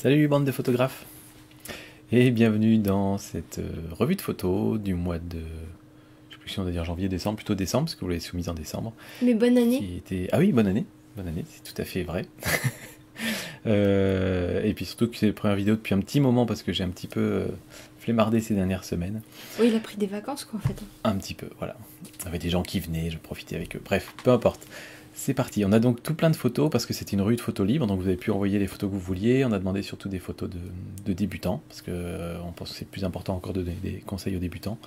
Salut bande de photographes et bienvenue dans cette revue de photos du mois de, je sais plus si on va dire janvier, décembre, plutôt décembre parce que vous l'avez soumise en décembre. Mais bonne année. Ah oui, bonne année, c'est tout à fait vrai. Et puis surtout que c'est la première vidéo depuis un petit moment parce que j'ai un petit peu flemmardé ces dernières semaines. Oui, il a pris des vacances quoi en fait. Un petit peu, voilà. Il y avait des gens qui venaient, je profitais avec eux. Bref, peu importe. C'est parti, on a donc tout plein de photos parce que c'était une revue de photos libre, donc vous avez pu envoyer les photos que vous vouliez. On a demandé surtout des photos de débutants parce que on pense que c'est plus important encore de donner des conseils aux débutants.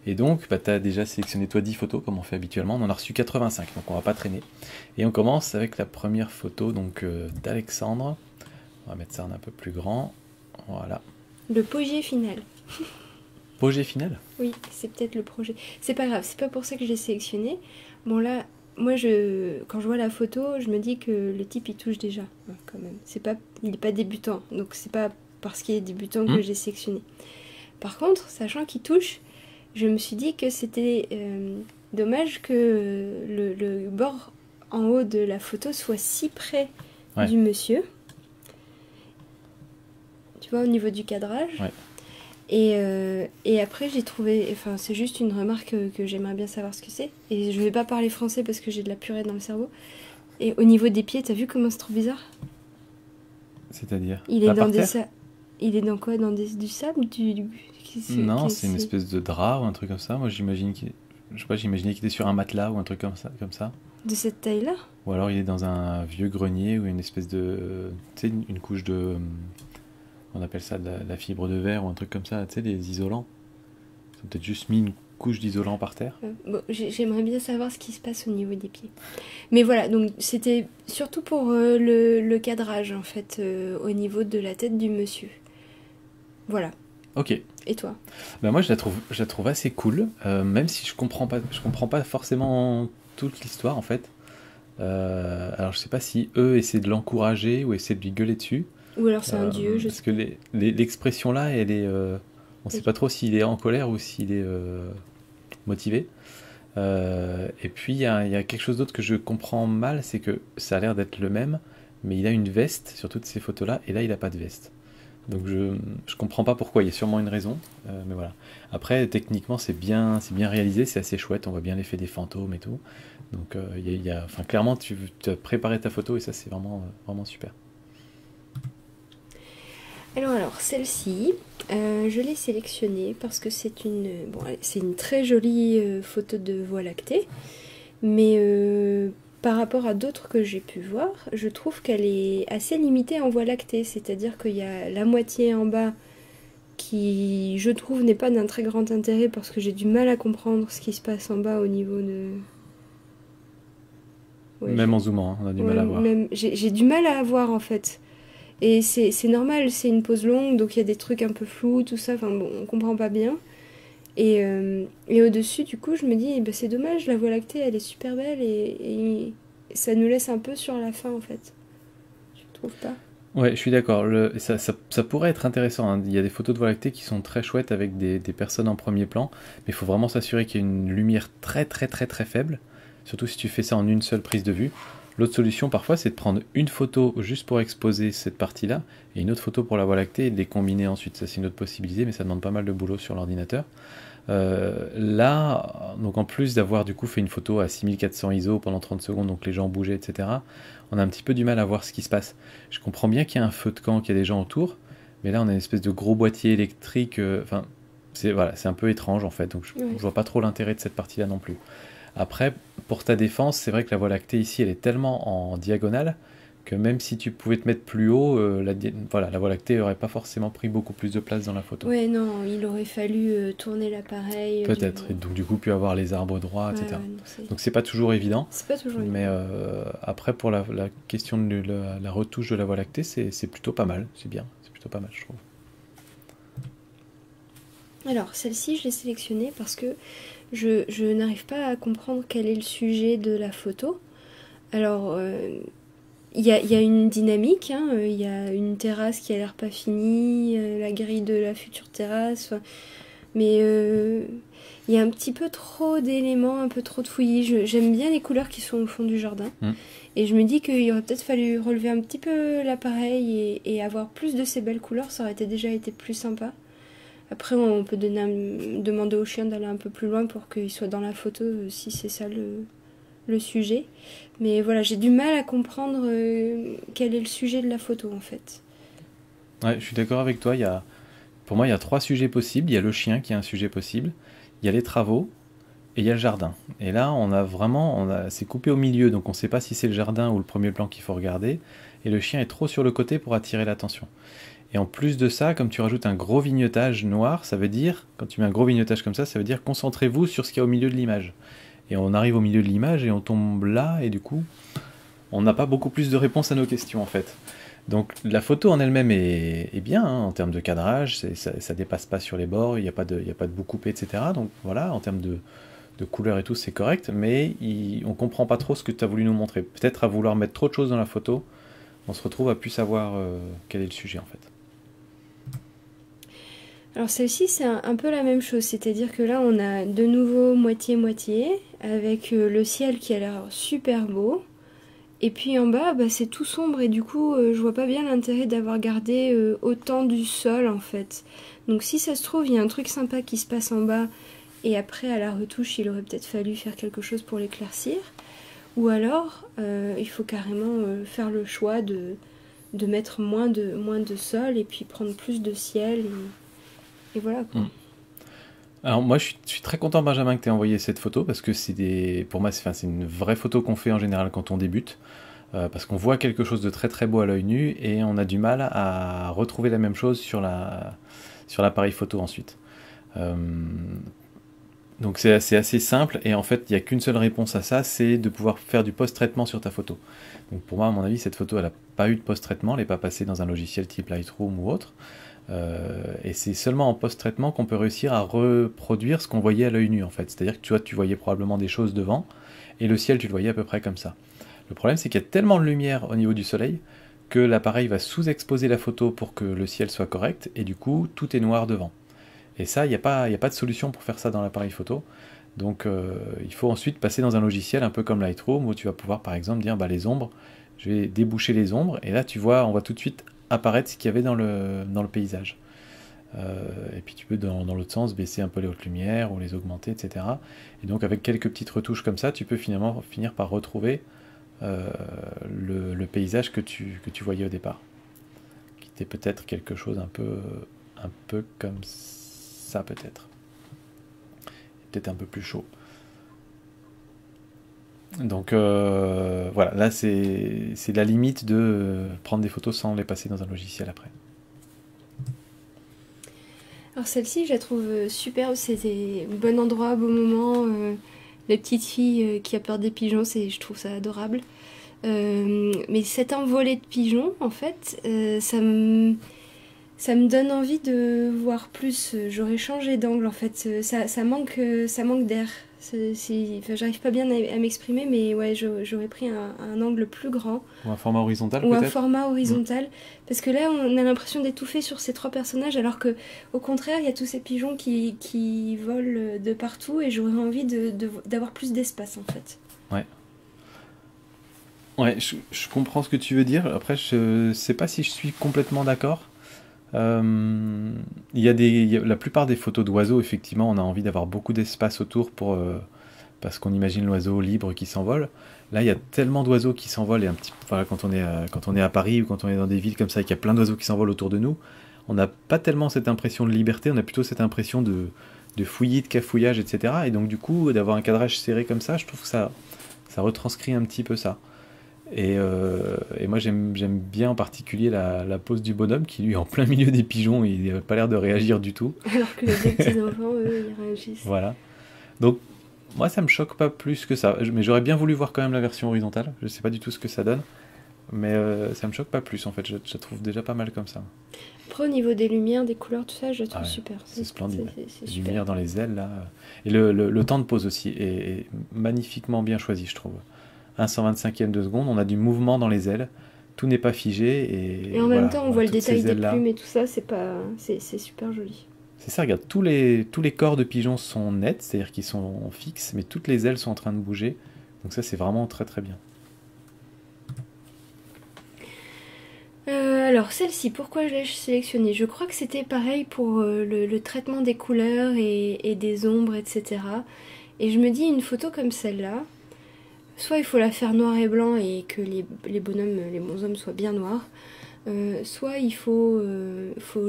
Et donc, tu as déjà sélectionné toi 10 photos comme on fait habituellement. On en a reçu 85, donc on va pas traîner. Et on commence avec la première photo donc d'Alexandre. On va mettre ça en un peu plus grand. Voilà. Le projet final. Projet final. Oui, c'est peut-être le projet. C'est pas grave, c'est pas pour ça que je l'ai sélectionné. Bon là, moi quand je vois la photo, je me dis que le type il touche déjà, hein, quand même. Il est pas débutant, donc c'est pas parce qu'il est débutant que j'ai sélectionné. Par contre, sachant qu'il touche, je me suis dit que c'était dommage que le bord en haut de la photo soit si près du monsieur. Tu vois, au niveau du cadrage. Ouais. Et après, j'ai trouvé... Enfin, c'est juste une remarque que j'aimerais bien savoir ce que c'est. Et je vais pas parler français parce que j'ai de la purée dans le cerveau. Et au niveau des pieds, t'as vu comment c'est trop bizarre? C'est-à-dire Il est dans des... Il est dans quoi? Dans du sable Non, c'est une espèce de drap ou un truc comme ça. Moi, j'imagine qu'il... Je sais pas, j'imaginais qu'il était sur un matelas ou un truc comme ça. De cette taille-là? Ou alors il est dans un vieux grenier ou une espèce de... Tu sais, une couche de... On appelle ça de la fibre de verre ou un truc comme ça, tu sais, des isolants. Ils ont peut-être juste mis une couche d'isolant par terre. Bon, j'aimerais bien savoir ce qui se passe au niveau des pieds. Mais voilà, donc c'était surtout pour le cadrage, en fait, au niveau de la tête du monsieur. Voilà. Ok. Et toi? Ben moi, je la trouve assez cool, même si je comprends pas forcément toute l'histoire, en fait. Alors, je sais pas si eux essaient de l'encourager ou essaient de lui gueuler dessus. Ou alors c'est un dieu, je sais pas. Parce que l'expression là, elle est... on sait pas trop s'il est en colère ou s'il est motivé. Et puis, il y a quelque chose d'autre que je comprends mal, c'est que ça a l'air d'être le même, mais il a une veste sur toutes ces photos-là, et là, il a pas de veste. Donc je comprends pas pourquoi, il y a sûrement une raison, mais voilà. Après, techniquement, c'est bien réalisé, c'est assez chouette, on voit bien l'effet des fantômes et tout. Donc enfin, clairement, tu as préparé ta photo et ça, c'est vraiment, vraiment super. Alors celle-ci, je l'ai sélectionnée parce que c'est une très jolie photo de Voie lactée, mais par rapport à d'autres que j'ai pu voir, je trouve qu'elle est assez limitée en Voie lactée, c'est-à-dire qu'il y a la moitié en bas qui, je trouve, n'est pas d'un très grand intérêt parce que j'ai du mal à comprendre ce qui se passe en bas au niveau de... Ouais, même en zoomant, hein, on a du mal à voir. J'ai du mal à voir en fait. Et c'est normal, c'est une pause longue, donc il y a des trucs un peu flous, tout ça, enfin bon, on comprend pas bien. Et au-dessus, du coup, je me dis, bah, c'est dommage, la Voie lactée, elle est super belle et ça nous laisse un peu sur la fin, en fait. Tu trouves pas? Ouais, je suis d'accord. Ça pourrait être intéressant, hein. Il y a des photos de Voie lactée qui sont très chouettes avec des personnes en premier plan, mais il faut vraiment s'assurer qu'il y ait une lumière très très très très faible, surtout si tu fais ça en une seule prise de vue. L'autre solution parfois c'est de prendre une photo juste pour exposer cette partie-là et une autre photo pour la Voie lactée et de les combiner ensuite. Ça c'est une autre possibilité, mais ça demande pas mal de boulot sur l'ordinateur. Là, donc en plus d'avoir du coup fait une photo à 6400 ISO pendant 30 secondes, donc les gens bougeaient, etc., on a un petit peu du mal à voir ce qui se passe. Je comprends bien qu'il y a un feu de camp, qu'il y a des gens autour, mais là on a une espèce de gros boîtier électrique, enfin, c'est un peu étrange en fait, donc je vois pas trop l'intérêt de cette partie-là non plus. Après, pour ta défense, c'est vrai que la Voie lactée ici, elle est tellement en diagonale que même si tu pouvais te mettre plus haut, la Voie lactée n'aurait pas forcément pris beaucoup plus de place dans la photo. Ouais, non, il aurait fallu tourner l'appareil. Peut-être, et donc du coup, pu avoir les arbres droits, etc. Donc c'est pas toujours évident. C'est pas toujours mais après, pour la question de la retouche de la Voie lactée, c'est plutôt pas mal, c'est bien, c'est plutôt pas mal, je trouve. Alors, celle-ci, je l'ai sélectionnée parce que je n'arrive pas à comprendre quel est le sujet de la photo. Alors, il y a une dynamique, hein, y a une terrasse qui a l'air pas finie, la grille de la future terrasse. Mais il y a un petit peu trop d'éléments, un peu trop de fouillis. J'aime bien les couleurs qui sont au fond du jardin. Et je me dis qu'il aurait peut-être fallu relever un petit peu l'appareil et avoir plus de ces belles couleurs. Ça aurait déjà été plus sympa. Après, on peut demander au chien d'aller un peu plus loin pour qu'il soit dans la photo, si c'est ça le sujet. Mais voilà, j'ai du mal à comprendre quel est le sujet de la photo, en fait. Ouais, je suis d'accord avec toi. Pour moi, il y a 3 sujets possibles. Il y a le chien qui est un sujet possible. Il y a les travaux. Et il y a le jardin. Et là, c'est coupé au milieu, donc on ne sait pas si c'est le jardin ou le premier plan qu'il faut regarder. Et le chien est trop sur le côté pour attirer l'attention. Et en plus de ça, comme tu rajoutes un gros vignetage noir, ça veut dire, quand tu mets un gros vignetage comme ça veut dire concentrez-vous sur ce qu'il y a au milieu de l'image. Et on arrive au milieu de l'image et on tombe là, et du coup, on n'a pas beaucoup plus de réponses à nos questions en fait. Donc la photo en elle-même est bien, hein, en termes de cadrage, ça dépasse pas sur les bords, il n'y a pas de bout coupé, etc. Donc voilà, en termes de couleurs et tout, c'est correct, mais on comprend pas trop ce que tu as voulu nous montrer. Peut-être à vouloir mettre trop de choses dans la photo, on se retrouve à plus savoir quel est le sujet en fait. Alors celle-ci, c'est un peu la même chose, c'est-à-dire que là, on a de nouveau moitié-moitié, avec le ciel qui a l'air super beau, et puis en bas, c'est tout sombre, et du coup, je vois pas bien l'intérêt d'avoir gardé autant du sol, en fait. Donc si ça se trouve, il y a un truc sympa qui se passe en bas, et après, à la retouche, il aurait peut-être fallu faire quelque chose pour l'éclaircir. Ou alors, il faut carrément faire le choix de mettre moins de sol, et puis prendre plus de ciel, et voilà quoi. Alors moi je suis très content Benjamin que tu aies envoyé cette photo parce que pour moi c'est une vraie photo qu'on fait en général quand on débute parce qu'on voit quelque chose de très très beau à l'œil nu et on a du mal à retrouver la même chose sur l'appareil photo ensuite. Donc c'est assez simple et en fait il n'y a qu'une seule réponse à ça, c'est de pouvoir faire du post-traitement sur ta photo. Donc pour moi à mon avis cette photo elle n'a pas eu de post-traitement, elle n'est pas passée dans un logiciel type Lightroom ou autre. Et c'est seulement en post-traitement qu'on peut réussir à reproduire ce qu'on voyait à l'œil nu en fait. C'est-à-dire que tu voyais probablement des choses devant et le ciel tu le voyais à peu près comme ça. Le problème c'est qu'il y a tellement de lumière au niveau du soleil que l'appareil va sous-exposer la photo pour que le ciel soit correct et du coup tout est noir devant. Et ça, il n'y a pas de solution pour faire ça dans l'appareil photo. Donc il faut ensuite passer dans un logiciel un peu comme Lightroom où tu vas pouvoir par exemple dire les ombres, je vais déboucher les ombres et là on voit tout de suite apparaître ce qu'il y avait dans le paysage. Et puis tu peux dans l'autre sens baisser un peu les hautes lumières ou les augmenter, etc. Et donc avec quelques petites retouches comme ça, tu peux finir par retrouver le paysage que tu voyais au départ. Qui était peut-être quelque chose un peu comme ça peut-être. Peut-être un peu plus chaud. Donc voilà, là c'est la limite de prendre des photos sans les passer dans un logiciel après. Alors celle-ci, je la trouve super, c'était un bon endroit, beau moment. La petite fille qui a peur des pigeons, je trouve ça adorable. Mais cet envolé de pigeons, en fait, ça me donne envie de voir plus. J'aurais changé d'angle, en fait. Ça manque d'air. J'arrive pas bien à m'exprimer, mais ouais, j'aurais pris un angle plus grand. Ou un format horizontal Ou peut-être. un format horizontal. Parce que là, on a l'impression d'étouffer sur ces 3 personnages, alors que au contraire, il y a tous ces pigeons qui volent de partout, et j'aurais envie d'avoir plus d'espace, en fait. Ouais. Ouais, je comprends ce que tu veux dire. Après, je sais pas si je suis complètement d'accord. La plupart des photos d'oiseaux, effectivement, on a envie d'avoir beaucoup d'espace autour parce qu'on imagine l'oiseau libre qui s'envole. Là, il y a tellement d'oiseaux qui s'envolent, et voilà, quand on est à Paris ou quand on est dans des villes comme ça et qu'il y a plein d'oiseaux qui s'envolent autour de nous, on n'a pas tellement cette impression de liberté, on a plutôt cette impression de fouillis, de cafouillage, etc. Et donc, du coup, d'avoir un cadrage serré comme ça, je trouve que ça retranscrit un petit peu ça. Et moi j'aime bien en particulier la pose du bonhomme qui lui est en plein milieu des pigeons et il n'a pas l'air de réagir du tout. Alors que les petits enfants, eux, ils réagissent. Voilà. Donc moi ça me choque pas plus que ça. Mais j'aurais bien voulu voir quand même la version horizontale. Je sais pas du tout ce que ça donne. Mais ça me choque pas plus en fait. Je la trouve déjà pas mal comme ça. Après au niveau des lumières, des couleurs, tout ça, je la trouve super. C'est splendide. C'est les super. lumières dans les ailes là. Et le temps de pose aussi est magnifiquement bien choisi je trouve. 1/125e de seconde, on a du mouvement dans les ailes, tout n'est pas figé et en même temps on voit le détail des plumes et tout ça, c'est super joli. C'est ça, regarde, tous les corps de pigeons sont nets, c'est-à-dire qu'ils sont fixes, mais toutes les ailes sont en train de bouger. Donc ça, c'est vraiment très très bien. Alors celle-ci, pourquoi je l'ai sélectionnée? Je crois que c'était pareil pour le traitement des couleurs et des ombres, etc. Et je me dis, une photo comme celle-là, soit il faut la faire noir et blanc et que les bonhommes, les bonshommes soient bien noirs, soit il faut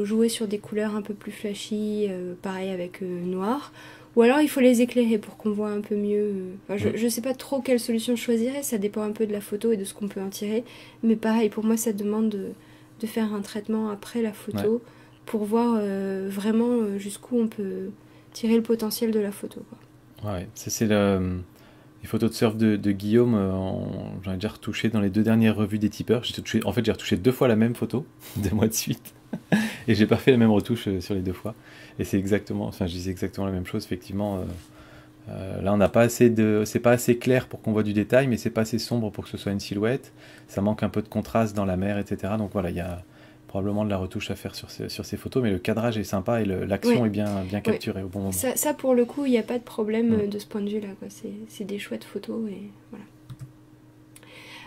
jouer sur des couleurs un peu plus flashy, pareil avec noir, ou alors il faut les éclairer pour qu'on voit un peu mieux. Enfin, je sais pas trop quelle solution je choisirais, ça dépend un peu de la photo et de ce qu'on peut en tirer, mais pareil, pour moi ça demande de faire un traitement après la photo pour voir vraiment jusqu'où on peut tirer le potentiel de la photo, quoi. Ouais, c'est les photos de surf de Guillaume, j'en ai déjà retouché dans les 2 dernières revues des tipeurs. En fait, j'ai retouché 2 fois la même photo, 2 mois de suite. Et j'ai pas fait la même retouche sur les 2 fois. Et je disais exactement la même chose, effectivement. Là, on n'a pas c'est pas assez clair pour qu'on voit du détail, mais c'est pas assez sombre pour que ce soit une silhouette. Ça manque un peu de contraste dans la mer, etc. Donc voilà, il y a probablement de la retouche à faire sur ces photos, mais le cadrage est sympa et l'action est bien capturée au bon moment. Ça, pour le coup, il n'y a pas de problème de ce point de vue-là, quoi. C'est des chouettes photos et voilà.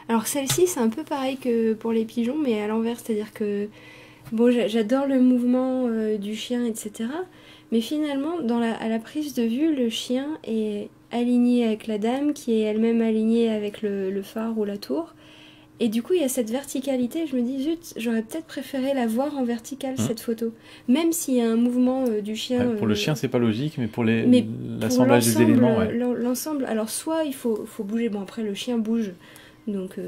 Alors celle-ci, c'est un peu pareil que pour les pigeons, mais à l'envers, c'est-à-dire que bon, j'adore le mouvement du chien, etc. Mais finalement, à la prise de vue, le chien est aligné avec la dame, qui est elle-même alignée avec le phare ou la tour. Et du coup, il y a cette verticalité. Je me dis, zut, j'aurais peut-être préféré la voir en verticale, cette photo. Même s'il y a un mouvement du chien... pour le chien, c'est pas logique, mais pour l'assemblage des éléments... L'ensemble, alors soit il faut bouger. Bon, après, le chien bouge. Donc,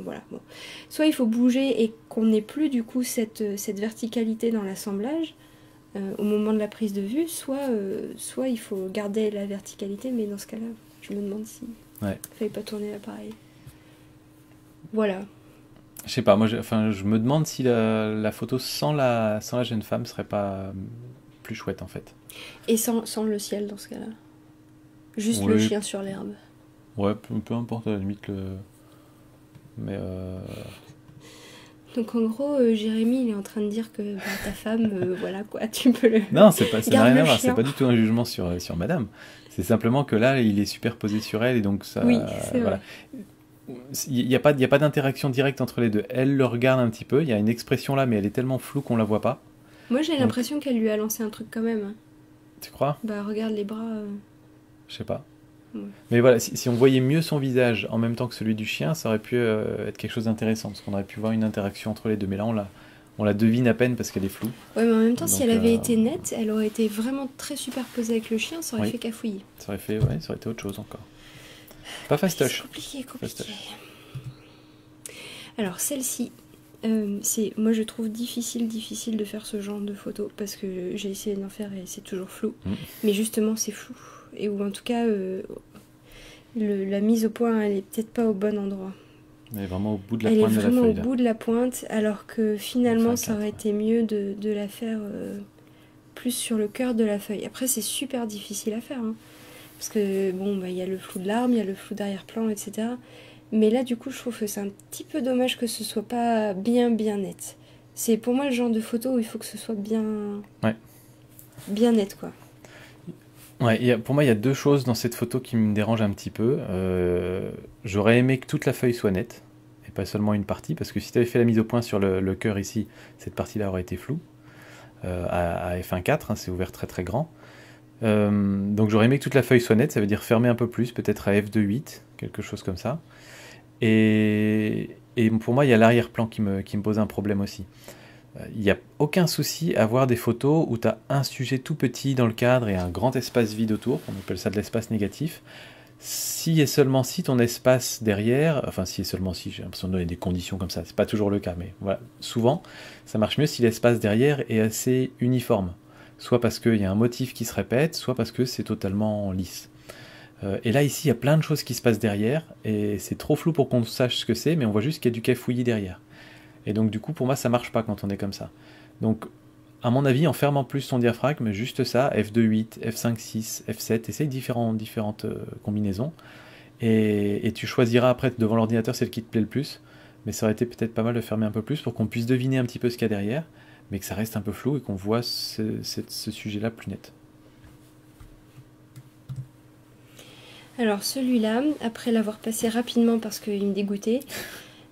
voilà. Bon. Soit il faut bouger et qu'on n'ait plus, du coup, cette verticalité dans l'assemblage au moment de la prise de vue. Soit il faut garder la verticalité, mais dans ce cas-là, je me demande si il ne fallait pas tourner l'appareil. Voilà. Je sais pas, je me demande si la photo sans la jeune femme serait pas plus chouette en fait. Et sans le ciel dans ce cas-là. Juste le chien sur l'herbe. Ouais, peu importe à la limite mais Donc en gros, Jérémy il est en train de dire que ta femme, voilà quoi, tu peux le... Non, ça n'a rien à voir, c'est pas du tout un jugement sur madame. C'est simplement que là, il est superposé sur elle et donc ça... Oui, c'est voilà. vrai. Il n'y a pas d'interaction directe entre les deux. Elle le regarde un petit peu, il y a une expression là, mais elle est tellement floue qu'on la voit pas. Moi j'ai l'impression qu'elle lui a lancé un truc quand même. Tu crois? Bah regarde les bras. Je sais pas. Ouais. Mais voilà, si on voyait mieux son visage en même temps que celui du chien, ça aurait pu être quelque chose d'intéressant, parce qu'on aurait pu voir une interaction entre les deux. Mais là, on la devine à peine parce qu'elle est floue. Ouais, mais en même temps, si elle avait été nette, elle aurait été vraiment très superposée avec le chien, ça aurait fait cafouiller. Ça aurait été autre chose encore. Pas fastoche. C'est compliqué. Alors celle-ci, moi je trouve difficile de faire ce genre de photos parce que j'ai essayé d'en faire et c'est toujours flou. Mais justement c'est flou. Et ou en tout cas la mise au point elle est peut-être pas au bon endroit. Elle est vraiment au bout de la pointe de la feuille. Elle est vraiment au bout de la pointe alors que finalement ça aurait été mieux de la faire plus sur le cœur de la feuille. Après c'est super difficile à faire hein, parce que bon bah, y a le flou de l'arme, il y a le flou d'arrière-plan, etc. Mais là, du coup, je trouve que c'est un petit peu dommage que ce soit pas bien net. C'est pour moi le genre de photo où il faut que ce soit bien net, quoi. Ouais, pour moi, il y a 2 choses dans cette photo qui me dérangent un petit peu. J'aurais aimé que toute la feuille soit nette, et pas seulement une partie, parce que si tu avais fait la mise au point sur le cœur ici, cette partie-là aurait été floue. À f1.4, hein, c'est ouvert très très grand. Donc j'aurais aimé que toute la feuille soit nette, ça veut dire fermer un peu plus, peut-être à f2.8, quelque chose comme ça. Et pour moi, il y a l'arrière-plan qui me pose un problème aussi. Il n'y a aucun souci à voir des photos où tu as un sujet tout petit dans le cadre et un grand espace vide autour, on appelle ça de l'espace négatif. Si et seulement si ton espace derrière, enfin si et seulement si, j'ai l'impression de donner des conditions comme ça, c'est pas toujours le cas, mais voilà, souvent, ça marche mieux si l'espace derrière est assez uniforme. Soit parce qu'il y a un motif qui se répète, soit parce que c'est totalement lisse. Et là, ici, il y a plein de choses qui se passent derrière, et c'est trop flou pour qu'on sache ce que c'est, mais on voit juste qu'il y a du cafouillis derrière. Et donc, du coup, pour moi, ça marche pas quand on est comme ça. Donc, à mon avis, en fermant plus ton diaphragme, juste ça, f2.8, f5.6, f7, essaye différentes combinaisons, et tu choisiras après, devant l'ordinateur, celle qui te plaît le plus, mais ça aurait été peut-être pas mal de fermer un peu plus pour qu'on puisse deviner un petit peu ce qu'il y a derrière. mais que ça reste un peu flou et qu'on voit ce sujet-là plus net. Alors celui-là, après l'avoir passé rapidement parce qu'il me dégoûtait,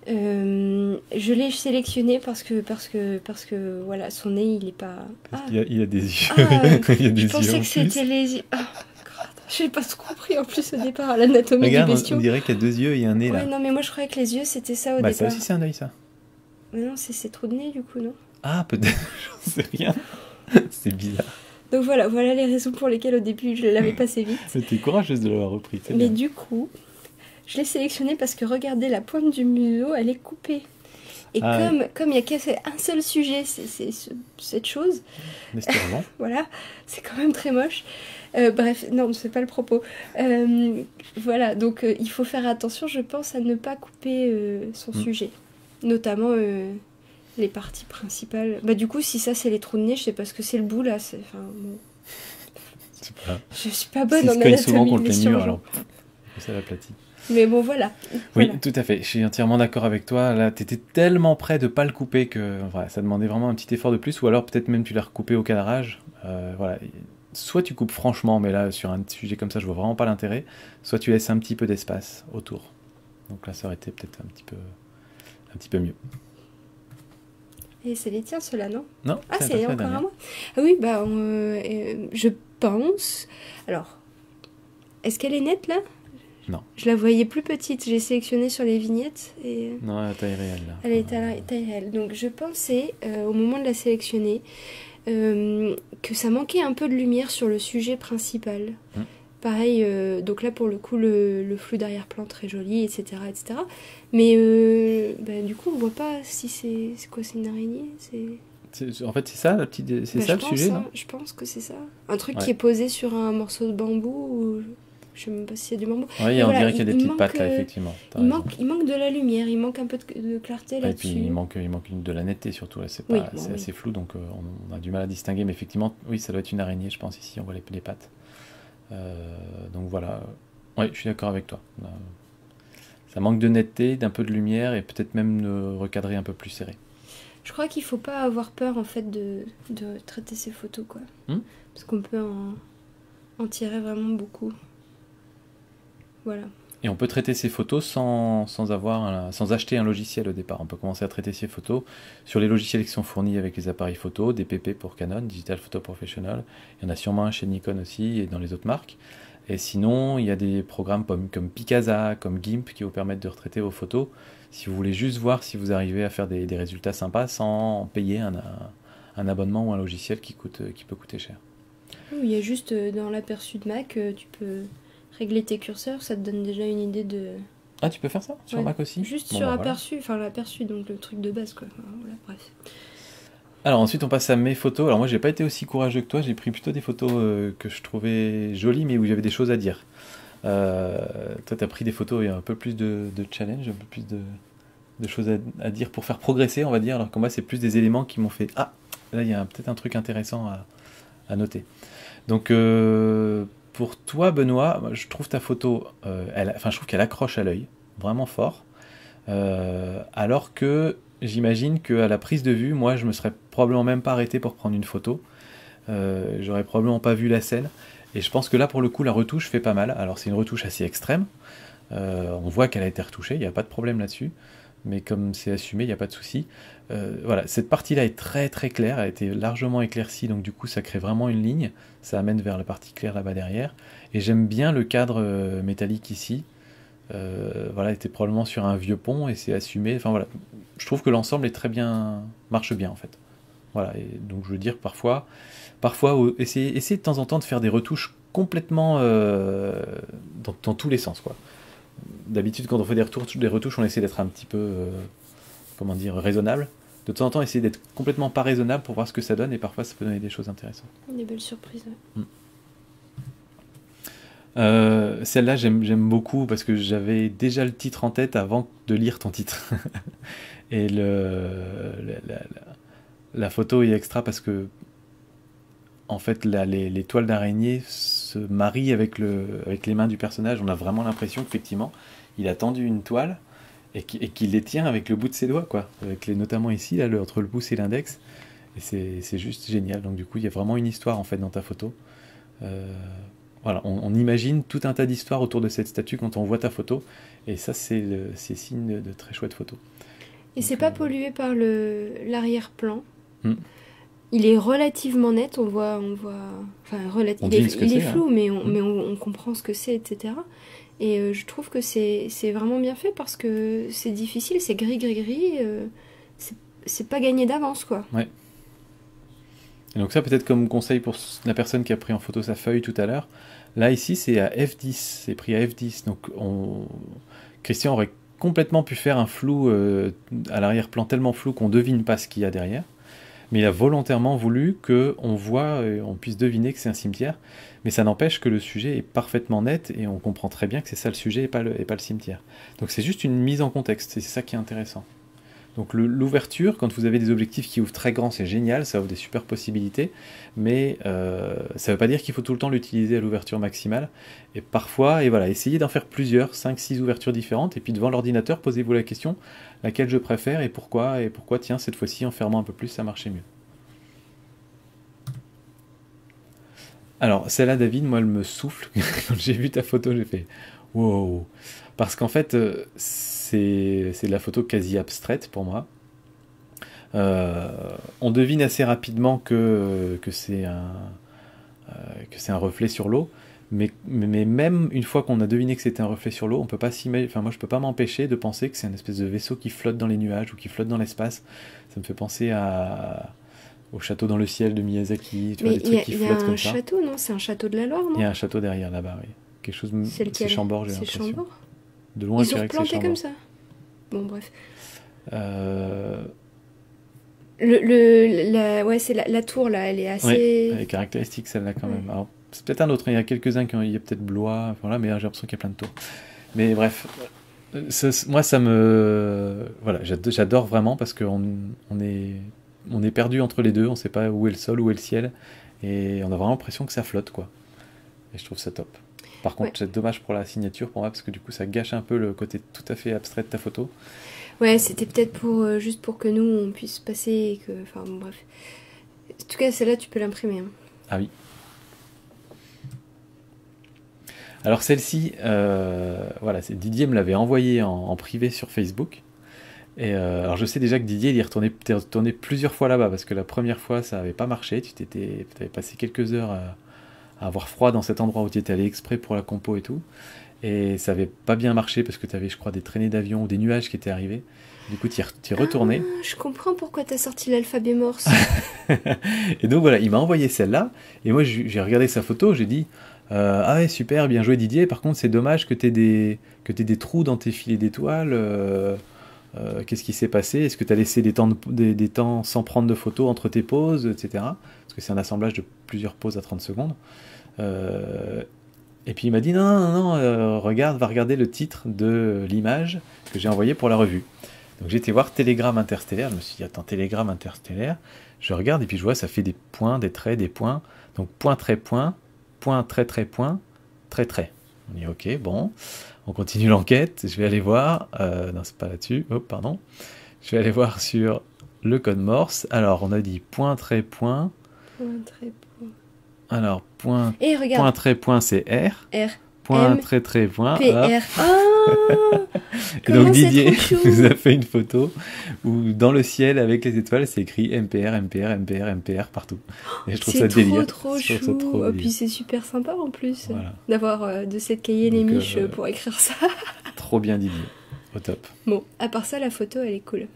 je l'ai sélectionné parce que voilà, son nez il est pas. Parce qu'il a des yeux. Il a des je pensais que c'était les yeux. J'ai pas tout compris en plus au départ à l'anatomie du bestiau. On dirait qu'il y a 2 yeux et un nez là. Non mais moi je croyais que les yeux c'était ça au départ. Ça aussi c'est un œil ça. Mais non, c'est trop de nez du coup, non? Ah peut-être, j'en sais rien. C'est bizarre. Donc voilà les raisons pour lesquelles au début je l'avais passé vite. C'était courageuse de l'avoir repris. Mais du coup, je l'ai sélectionné parce que regardez, la pointe du museau, elle est coupée. Et comme il n'y a qu'un seul sujet, c'est cette chose. Voilà, c'est quand même très moche. Bref, non, c'est pas le propos. Voilà, donc il faut faire attention, je pense, à ne pas couper son sujet. Notamment les parties principales. Bah du coup, si ça c'est les trous de nez, je sais pas ce que c'est le bout là. Enfin, bon. Je suis pas bonne en anatomie. Souvent contre les murs, alors ça l'aplatit. Mais bon, voilà. Oui, tout à fait. Je suis entièrement d'accord avec toi. Là, t'étais tellement près de pas le couper que ça demandait vraiment un petit effort de plus. Ou alors peut-être même tu l'as recoupé au cadrage. Voilà. Soit tu coupes franchement, mais là sur un sujet comme ça, je vois vraiment pas l'intérêt. Soit tu laisses un petit peu d'espace autour. Donc là, ça aurait été peut-être un petit peu mieux. Et c'est les tiens, ceux-là, non? Non. C'est encore à moi. Ah oui, bah, je pense. Alors, est-ce qu'elle est nette là? Non. Je la voyais plus petite. J'ai sélectionné sur les vignettes et. Non, à taille réelle là. Elle est à taille réelle. Donc je pensais au moment de la sélectionner que ça manquait un peu de lumière sur le sujet principal. Pareil, donc là pour le coup le flou d'arrière-plan très joli, etc. Mais du coup on voit pas si c'est quoi, c'est une araignée, en fait c'est ça la petite, c'est ça le sujet, non? Je pense que c'est ça. Un truc qui est posé sur un morceau de bambou ou je sais même pas si c'est du bambou. Oui, on dirait qu'il y a des petites pattes là, effectivement. Il manque de la lumière, il manque un peu de clarté là-dessus. Et puis il manque de la netteté surtout, là, c'est assez flou, donc on a du mal à distinguer, mais effectivement, oui, ça doit être une araignée, je pense, ici, on voit les pattes. Donc voilà, oui, je suis d'accord avec toi. Ça manque de netteté, d'un peu de lumière, et peut-être même de recadrer un peu plus serré. Je crois qu'il faut pas avoir peur, en fait, de traiter ces photos, quoi. Parce qu'on peut en tirer vraiment beaucoup. Voilà. Et on peut traiter ces photos sans acheter un logiciel au départ. On peut commencer à traiter ces photos sur les logiciels qui sont fournis avec les appareils photo, DPP pour Canon, Digital Photo Professional. Il y en a sûrement un chez Nikon aussi et dans les autres marques. Et sinon, il y a des programmes comme Picasa, comme GIMP qui vous permettent de retraiter vos photos si vous voulez juste voir si vous arrivez à faire des résultats sympas sans payer un abonnement ou un logiciel qui peut coûter cher. Il y a juste dans l'aperçu de Mac, tu peux régler tes curseurs, ça te donne déjà une idée de... Ah, tu peux faire ça sur Mac aussi? Juste sur aperçu, enfin l'aperçu, donc le truc de base, quoi. Enfin, voilà, bref. Alors ensuite on passe à mes photos. Alors moi j'ai pas été aussi courageux que toi, j'ai pris plutôt des photos que je trouvais jolies mais où j'avais des choses à dire. Toi t'as pris des photos où il y a un peu plus de challenge, un peu plus de choses à dire pour faire progresser, on va dire, alors que moi c'est plus des éléments qui m'ont fait « Ah, là il y a peut-être un truc intéressant à noter ». Donc pour toi Benoît, je trouve ta photo, je trouve qu'elle accroche à l'œil, vraiment fort, alors que j'imagine qu'à la prise de vue, moi je me serais probablement même pas arrêté pour prendre une photo, j'aurais probablement pas vu la scène, et je pense que là pour le coup la retouche fait pas mal. Alors c'est une retouche assez extrême, on voit qu'elle a été retouchée, il n'y a pas de problème là-dessus, mais comme c'est assumé, il n'y a pas de souci. Voilà, cette partie-là est très très claire, elle a été largement éclaircie, donc du coup ça crée vraiment une ligne, ça amène vers la partie claire là-bas derrière, et j'aime bien le cadre métallique ici. Voilà, elle était probablement sur un vieux pont et c'est assumé. Enfin voilà, je trouve que l'ensemble est très bien, marche bien en fait. Voilà, et donc je veux dire parfois essayer de temps en temps de faire des retouches complètement dans tous les sens, quoi. D'habitude quand on fait des retouches, on essaie d'être un petit peu raisonnable. De temps en temps, essayer d'être complètement pas raisonnable pour voir ce que ça donne, et parfois ça peut donner des choses intéressantes. Des belles surprises. Celle-là j'aime beaucoup parce que j'avais déjà le titre en tête avant de lire ton titre. Et la photo est extra parce que en fait les toiles d'araignée se marient avec les mains du personnage. On a vraiment l'impression qu'effectivement il a tendu une toile et qu'il les tient avec le bout de ses doigts, quoi, notamment ici là, entre le pouce et l'index, Et c'est juste génial. Donc du coup, il y a vraiment une histoire en fait dans ta photo. Euh, voilà, on imagine tout un tas d'histoires autour de cette statue quand on voit ta photo. Et ça, c'est signe de très chouette photo. Et Donc, c'est pas pollué par l'arrière-plan. hmm. Il est relativement net, enfin, On devine ce que il est c'est, hein. flou, mais on comprend ce que c'est, etc. Et je trouve que c'est vraiment bien fait parce que c'est difficile, c'est gris. C'est pas gagné d'avance, quoi. Ouais. Et donc ça, peut-être comme conseil pour la personne qui a pris en photo sa feuille tout à l'heure. Là, ici, c'est à f10. C'est pris à f10. Donc, Christian aurait complètement pu faire un flou à l'arrière-plan tellement flou qu'on devine pas ce qu'il y a derrière. Mais il a volontairement voulu qu'on voit, on puisse deviner que c'est un cimetière. Mais ça n'empêche que le sujet est parfaitement net et on comprend très bien que c'est ça le sujet et pas le cimetière. Donc c'est juste une mise en contexte et c'est ça qui est intéressant. Donc l'ouverture, quand vous avez des objectifs qui ouvrent très grand, c'est génial, ça ouvre des super possibilités, mais ça ne veut pas dire qu'il faut tout le temps l'utiliser à l'ouverture maximale. Et parfois, et voilà, essayez d'en faire plusieurs, 5-6 ouvertures différentes, et puis devant l'ordinateur, posez-vous la question, laquelle je préfère et pourquoi, tiens, cette fois-ci, en fermant un peu plus, ça marchait mieux. Alors, celle-là, David, moi, elle me souffle. Quand j'ai vu ta photo, j'ai fait « wow ». Parce qu'en fait, c'est de la photo quasi abstraite pour moi. On devine assez rapidement que c'est un reflet sur l'eau. Mais même une fois qu'on a deviné que c'était un reflet sur l'eau, on peut pas moi, je peux pas m'empêcher de penser que c'est un espèce de vaisseau qui flotte dans les nuages ou qui flotte dans l'espace. Ça me fait penser au château dans le ciel de Miyazaki, tu vois, des trucs qui flottent comme ça. Il y a un château, non? C'est un château de la Loire, non? Il y a un château derrière là-bas, oui. Quelque chose. C'est lequel? C'est Chambord, j'ai C'est l'impression. Chambord? De loin, je Ils ont dirais que c'est replanté Chambord. comme ça. Bon, bref. Euh, Ouais, c'est la tour là, elle est assez. Ouais, elle est caractéristique celle-là quand Ouais. même. Alors, c'est peut-être un autre, il y a quelques-uns il y a peut-être Blois, voilà, mais j'ai l'impression qu'il y a plein de tours. Mais bref, moi ça me. Voilà, j'adore vraiment parce qu'on est perdu entre les deux, on sait pas où est le sol, où est le ciel, et on a vraiment l'impression que ça flotte, quoi. Et je trouve ça top. Par contre, Ouais. c'est dommage pour la signature pour moi, parce que du coup ça gâche un peu le côté tout à fait abstrait de ta photo. Ouais, c'était peut-être juste pour que nous on puisse passer et que. Enfin, bon, bref. En tout cas, celle-là, tu peux l'imprimer. Hein. Ah oui. Alors celle-ci, voilà, Didier me l'avait envoyée en privé sur Facebook. Et alors je sais déjà que Didier, il t'es retourné plusieurs fois là-bas, parce que la première fois, ça n'avait pas marché. Tu avais passé quelques heures à avoir froid dans cet endroit où tu étais allé exprès pour la compo et tout. Et ça n'avait pas bien marché, parce que tu avais, je crois, des traînées d'avion ou des nuages qui étaient arrivés. Du coup, tu y es retourné. Ah, je comprends pourquoi t'as sorti l'alphabet morse. Et donc voilà, il m'a envoyé celle-là. Et moi, j'ai regardé sa photo, j'ai dit... ah ouais, super, bien joué Didier. Par contre, c'est dommage que t'aies des trous dans tes filets d'étoiles. Qu'est-ce qui s'est passé? Est-ce que tu as laissé des temps sans prendre de photos entre tes pauses, etc. Parce que c'est un assemblage de plusieurs pauses à 30 secondes. Et puis il m'a dit non, va regarder le titre de l'image que j'ai envoyé pour la revue. Donc j'ai été voir Télégramme interstellaire. Je me suis dit, attends, Télégramme interstellaire. Je regarde et puis je vois, ça fait des points, des traits, des points. Donc point, trait, point point, trait. On dit ok, bon, on continue l'enquête, je vais aller voir, non c'est pas là-dessus, oh pardon, je vais aller voir sur le code Morse. Alors on a dit point, trait, point, alors point, Et regarde. point, trait, point c'est R, R. point, M, trait, point, P, hop. R. Oh Et donc Didier trop chou. nous a fait une photo où dans le ciel avec les étoiles c'est écrit MPR, MPR, MPR, MPR partout. Et je trouve ça délire. Trop Je trouve ça chou. trop Et délire. puis c'est super sympa en plus Voilà. d'avoir de cette cahier les Donc, miches pour écrire ça. Trop bien Didier, au top. Bon, à part ça, la photo elle est cool.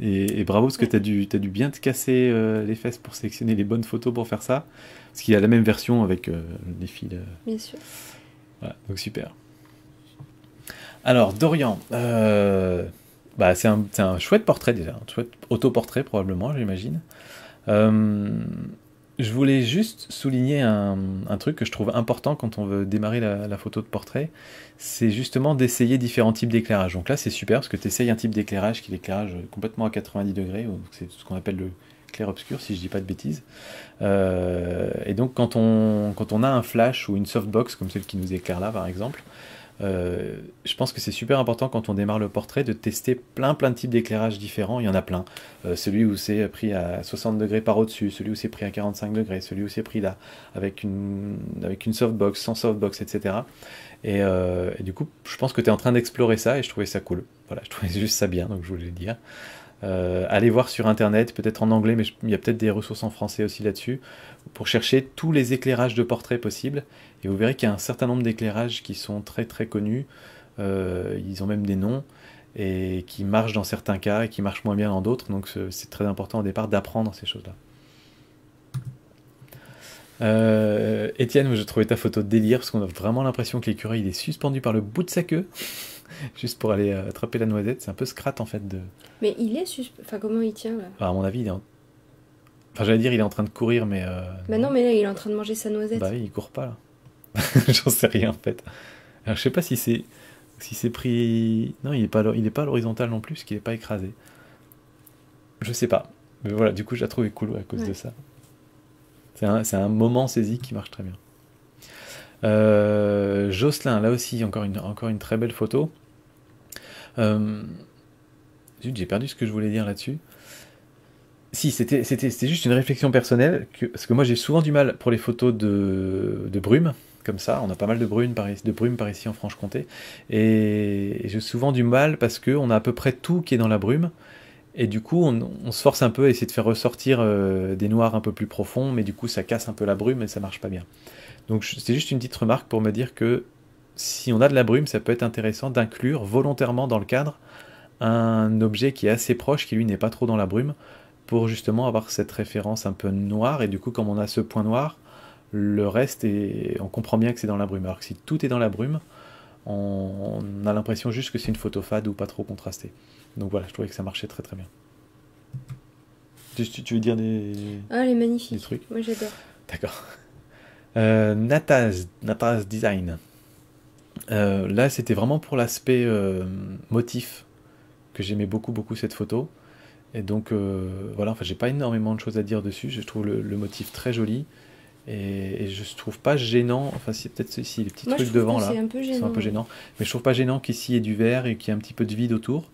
Et bravo parce que t'as dû bien te casser les fesses pour sélectionner les bonnes photos pour faire ça. Parce qu'il y a la même version avec les fils. Bien sûr. Voilà, donc super. Alors Dorian, c'est un chouette portrait déjà, un chouette autoportrait probablement, j'imagine. Je voulais juste souligner un truc que je trouve important quand on veut démarrer la photo de portrait, c'est justement d'essayer différents types d'éclairage. Donc là c'est super parce que tu essayes un type d'éclairage qui est l'éclairage complètement à 90 degrés, c'est ce qu'on appelle le clair-obscur si je dis pas de bêtises. Et donc quand on a un flash ou une softbox comme celle qui nous éclaire là par exemple, Je pense que c'est super important quand on démarre le portrait de tester plein de types d'éclairage différents. Il y en a plein. Celui où c'est pris à 60 degrés par au-dessus, celui où c'est pris à 45 degrés, celui où c'est pris là, avec une softbox, sans softbox, etc. Et du coup, je pense que tu es en train d'explorer ça et je trouvais ça cool. Voilà, je trouvais juste ça bien, donc je voulais le dire. Allez voir sur internet, peut-être en anglais, mais il y a peut-être des ressources en français aussi là-dessus, pour chercher tous les éclairages de portraits possibles. Et vous verrez qu'il y a un certain nombre d'éclairages qui sont très très connus. Ils ont même des noms et qui marchent dans certains cas et qui marchent moins bien dans d'autres. Donc c'est très important au départ d'apprendre ces choses-là. Étienne, je trouvais ta photo de délire parce qu'on a vraiment l'impression que l'écureuil il est suspendu par le bout de sa queue juste pour aller attraper la noisette. C'est un peu scrat en fait de. Mais il est Enfin, comment il tient là? Enfin, à mon avis, enfin, j'allais dire il est en train de courir, mais. Bah non, mais là il est en train de manger sa noisette. Bah oui, il court pas là. J'en sais rien en fait. Alors, je sais pas si c'est pris. Non, il est pas à l'horizontale non plus, parce qu'il est pas écrasé. Je sais pas. Mais voilà, du coup, je la trouvais cool à cause de ça. C'est un moment saisi qui marche très bien. Jocelyn, là aussi, encore une très belle photo. Zut, j'ai perdu ce que je voulais dire là-dessus. Si, c'était juste une réflexion personnelle, parce que moi j'ai souvent du mal pour les photos de brume, comme ça, on a pas mal de brume par ici en Franche-Comté, et j'ai souvent du mal parce qu'on a à peu près tout qui est dans la brume, et du coup on se force un peu à essayer de faire ressortir des noirs un peu plus profonds, mais du coup ça casse un peu la brume et ça marche pas bien. Donc c'est juste une petite remarque pour me dire que si on a de la brume, ça peut être intéressant d'inclure volontairement dans le cadre un objet qui est assez proche, qui lui n'est pas trop dans la brume, pour justement avoir cette référence un peu noire, et du coup comme on a ce point noir, le reste, on comprend bien que c'est dans la brume. Alors que si tout est dans la brume, on a l'impression juste que c'est une photo fade ou pas trop contrastée. Donc voilà, je trouvais que ça marchait très très bien. Tu veux dire Ah, elle est magnifique. des trucs? Moi j'adore. D'accord. Nataz Design. Là c'était vraiment pour l'aspect motif que j'aimais beaucoup cette photo. Et donc voilà, enfin j'ai pas énormément de choses à dire dessus, je trouve le motif très joli et je trouve pas gênant, enfin si peut-être les petits trucs devant là, c'est un peu gênant, mais je trouve pas gênant qu'ici il y ait du vert et qu'il y ait un petit peu de vide autour,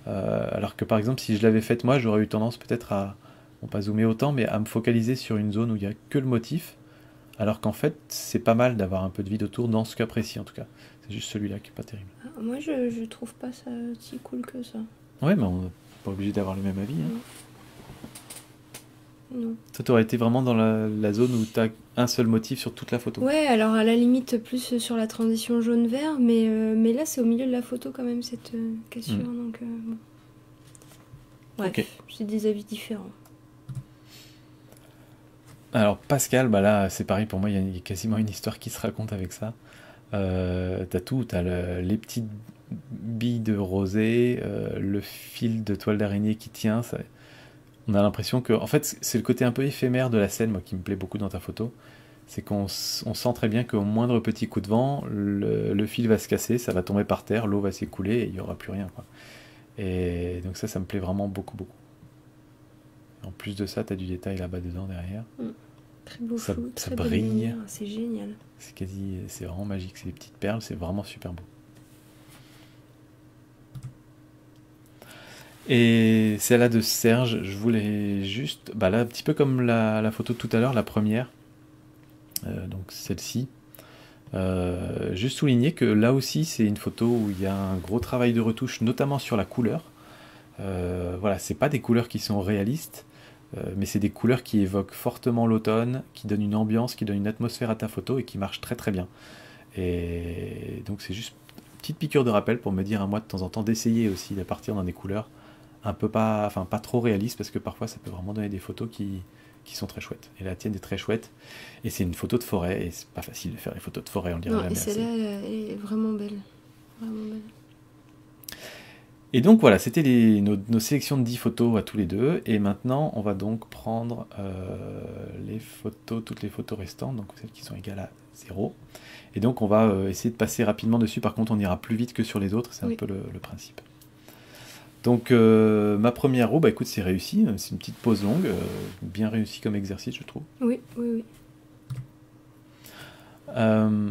alors que par exemple si je l'avais faite moi j'aurais eu tendance peut-être à, bon pas zoomer autant, mais à me focaliser sur une zone où il y a que le motif, alors qu'en fait c'est pas mal d'avoir un peu de vide autour dans ce cas précis en tout cas, c'est juste celui-là qui est pas terrible. Ah, moi je trouve pas ça si cool que ça. Ouais, mais on n'est pas obligé d'avoir le même avis. Hein. Non. Toi, t'aurais été vraiment dans la zone où t'as un seul motif sur toute la photo. Ouais, alors à la limite plus sur la transition jaune-vert, mais là c'est au milieu de la photo quand même cette cassure, donc bon. Bref, okay. C'est des avis différents. Alors Pascal, bah là c'est pareil pour moi, il y a quasiment une histoire qui se raconte avec ça. T'as tout, t'as les petites billes de rosée, le fil de toile d'araignée qui tient, on a l'impression que, en fait c'est le côté un peu éphémère de la scène, moi qui me plaît beaucoup dans ta photo, c'est qu'on sent très bien qu'au moindre petit coup de vent, le fil va se casser, ça va tomber par terre, l'eau va s'écouler et il n'y aura plus rien, quoi. Et donc ça me plaît vraiment beaucoup. En plus de ça, t'as du détail là-bas dedans derrière. Très beau flou, ça brille. C'est génial. C'est vraiment magique, c'est des petites perles, c'est vraiment super beau. Et celle-là de Serge, je voulais juste, bah là un petit peu comme la photo de tout à l'heure, la première, donc celle-ci, juste souligner que là aussi c'est une photo où il y a un gros travail de retouche, notamment sur la couleur. Voilà, c'est pas des couleurs qui sont réalistes, mais c'est des couleurs qui évoquent fortement l'automne, qui donnent une ambiance, qui donnent une atmosphère à ta photo et qui marchent très très bien. Et donc c'est juste une petite piqûre de rappel pour me dire à moi de temps en temps d'essayer aussi de partir dans des couleurs un peu pas trop réalistes, parce que parfois ça peut vraiment donner des photos qui sont très chouettes. Et la tienne est très chouette. Et c'est une photo de forêt, et c'est pas facile de faire des photos de forêt, on dirait jamais. Non, et celle-là est vraiment belle. Vraiment belle. Et donc voilà, c'était nos sélections de 10 photos à tous les deux. Et maintenant, on va donc prendre toutes les photos restantes, donc celles qui sont égales à 0. Et donc on va essayer de passer rapidement dessus. Par contre, on ira plus vite que sur les autres, c'est un peu le principe. Donc ma première roue, bah écoute, c'est réussi. C'est une petite pause longue, bien réussi comme exercice, je trouve. Oui. Euh,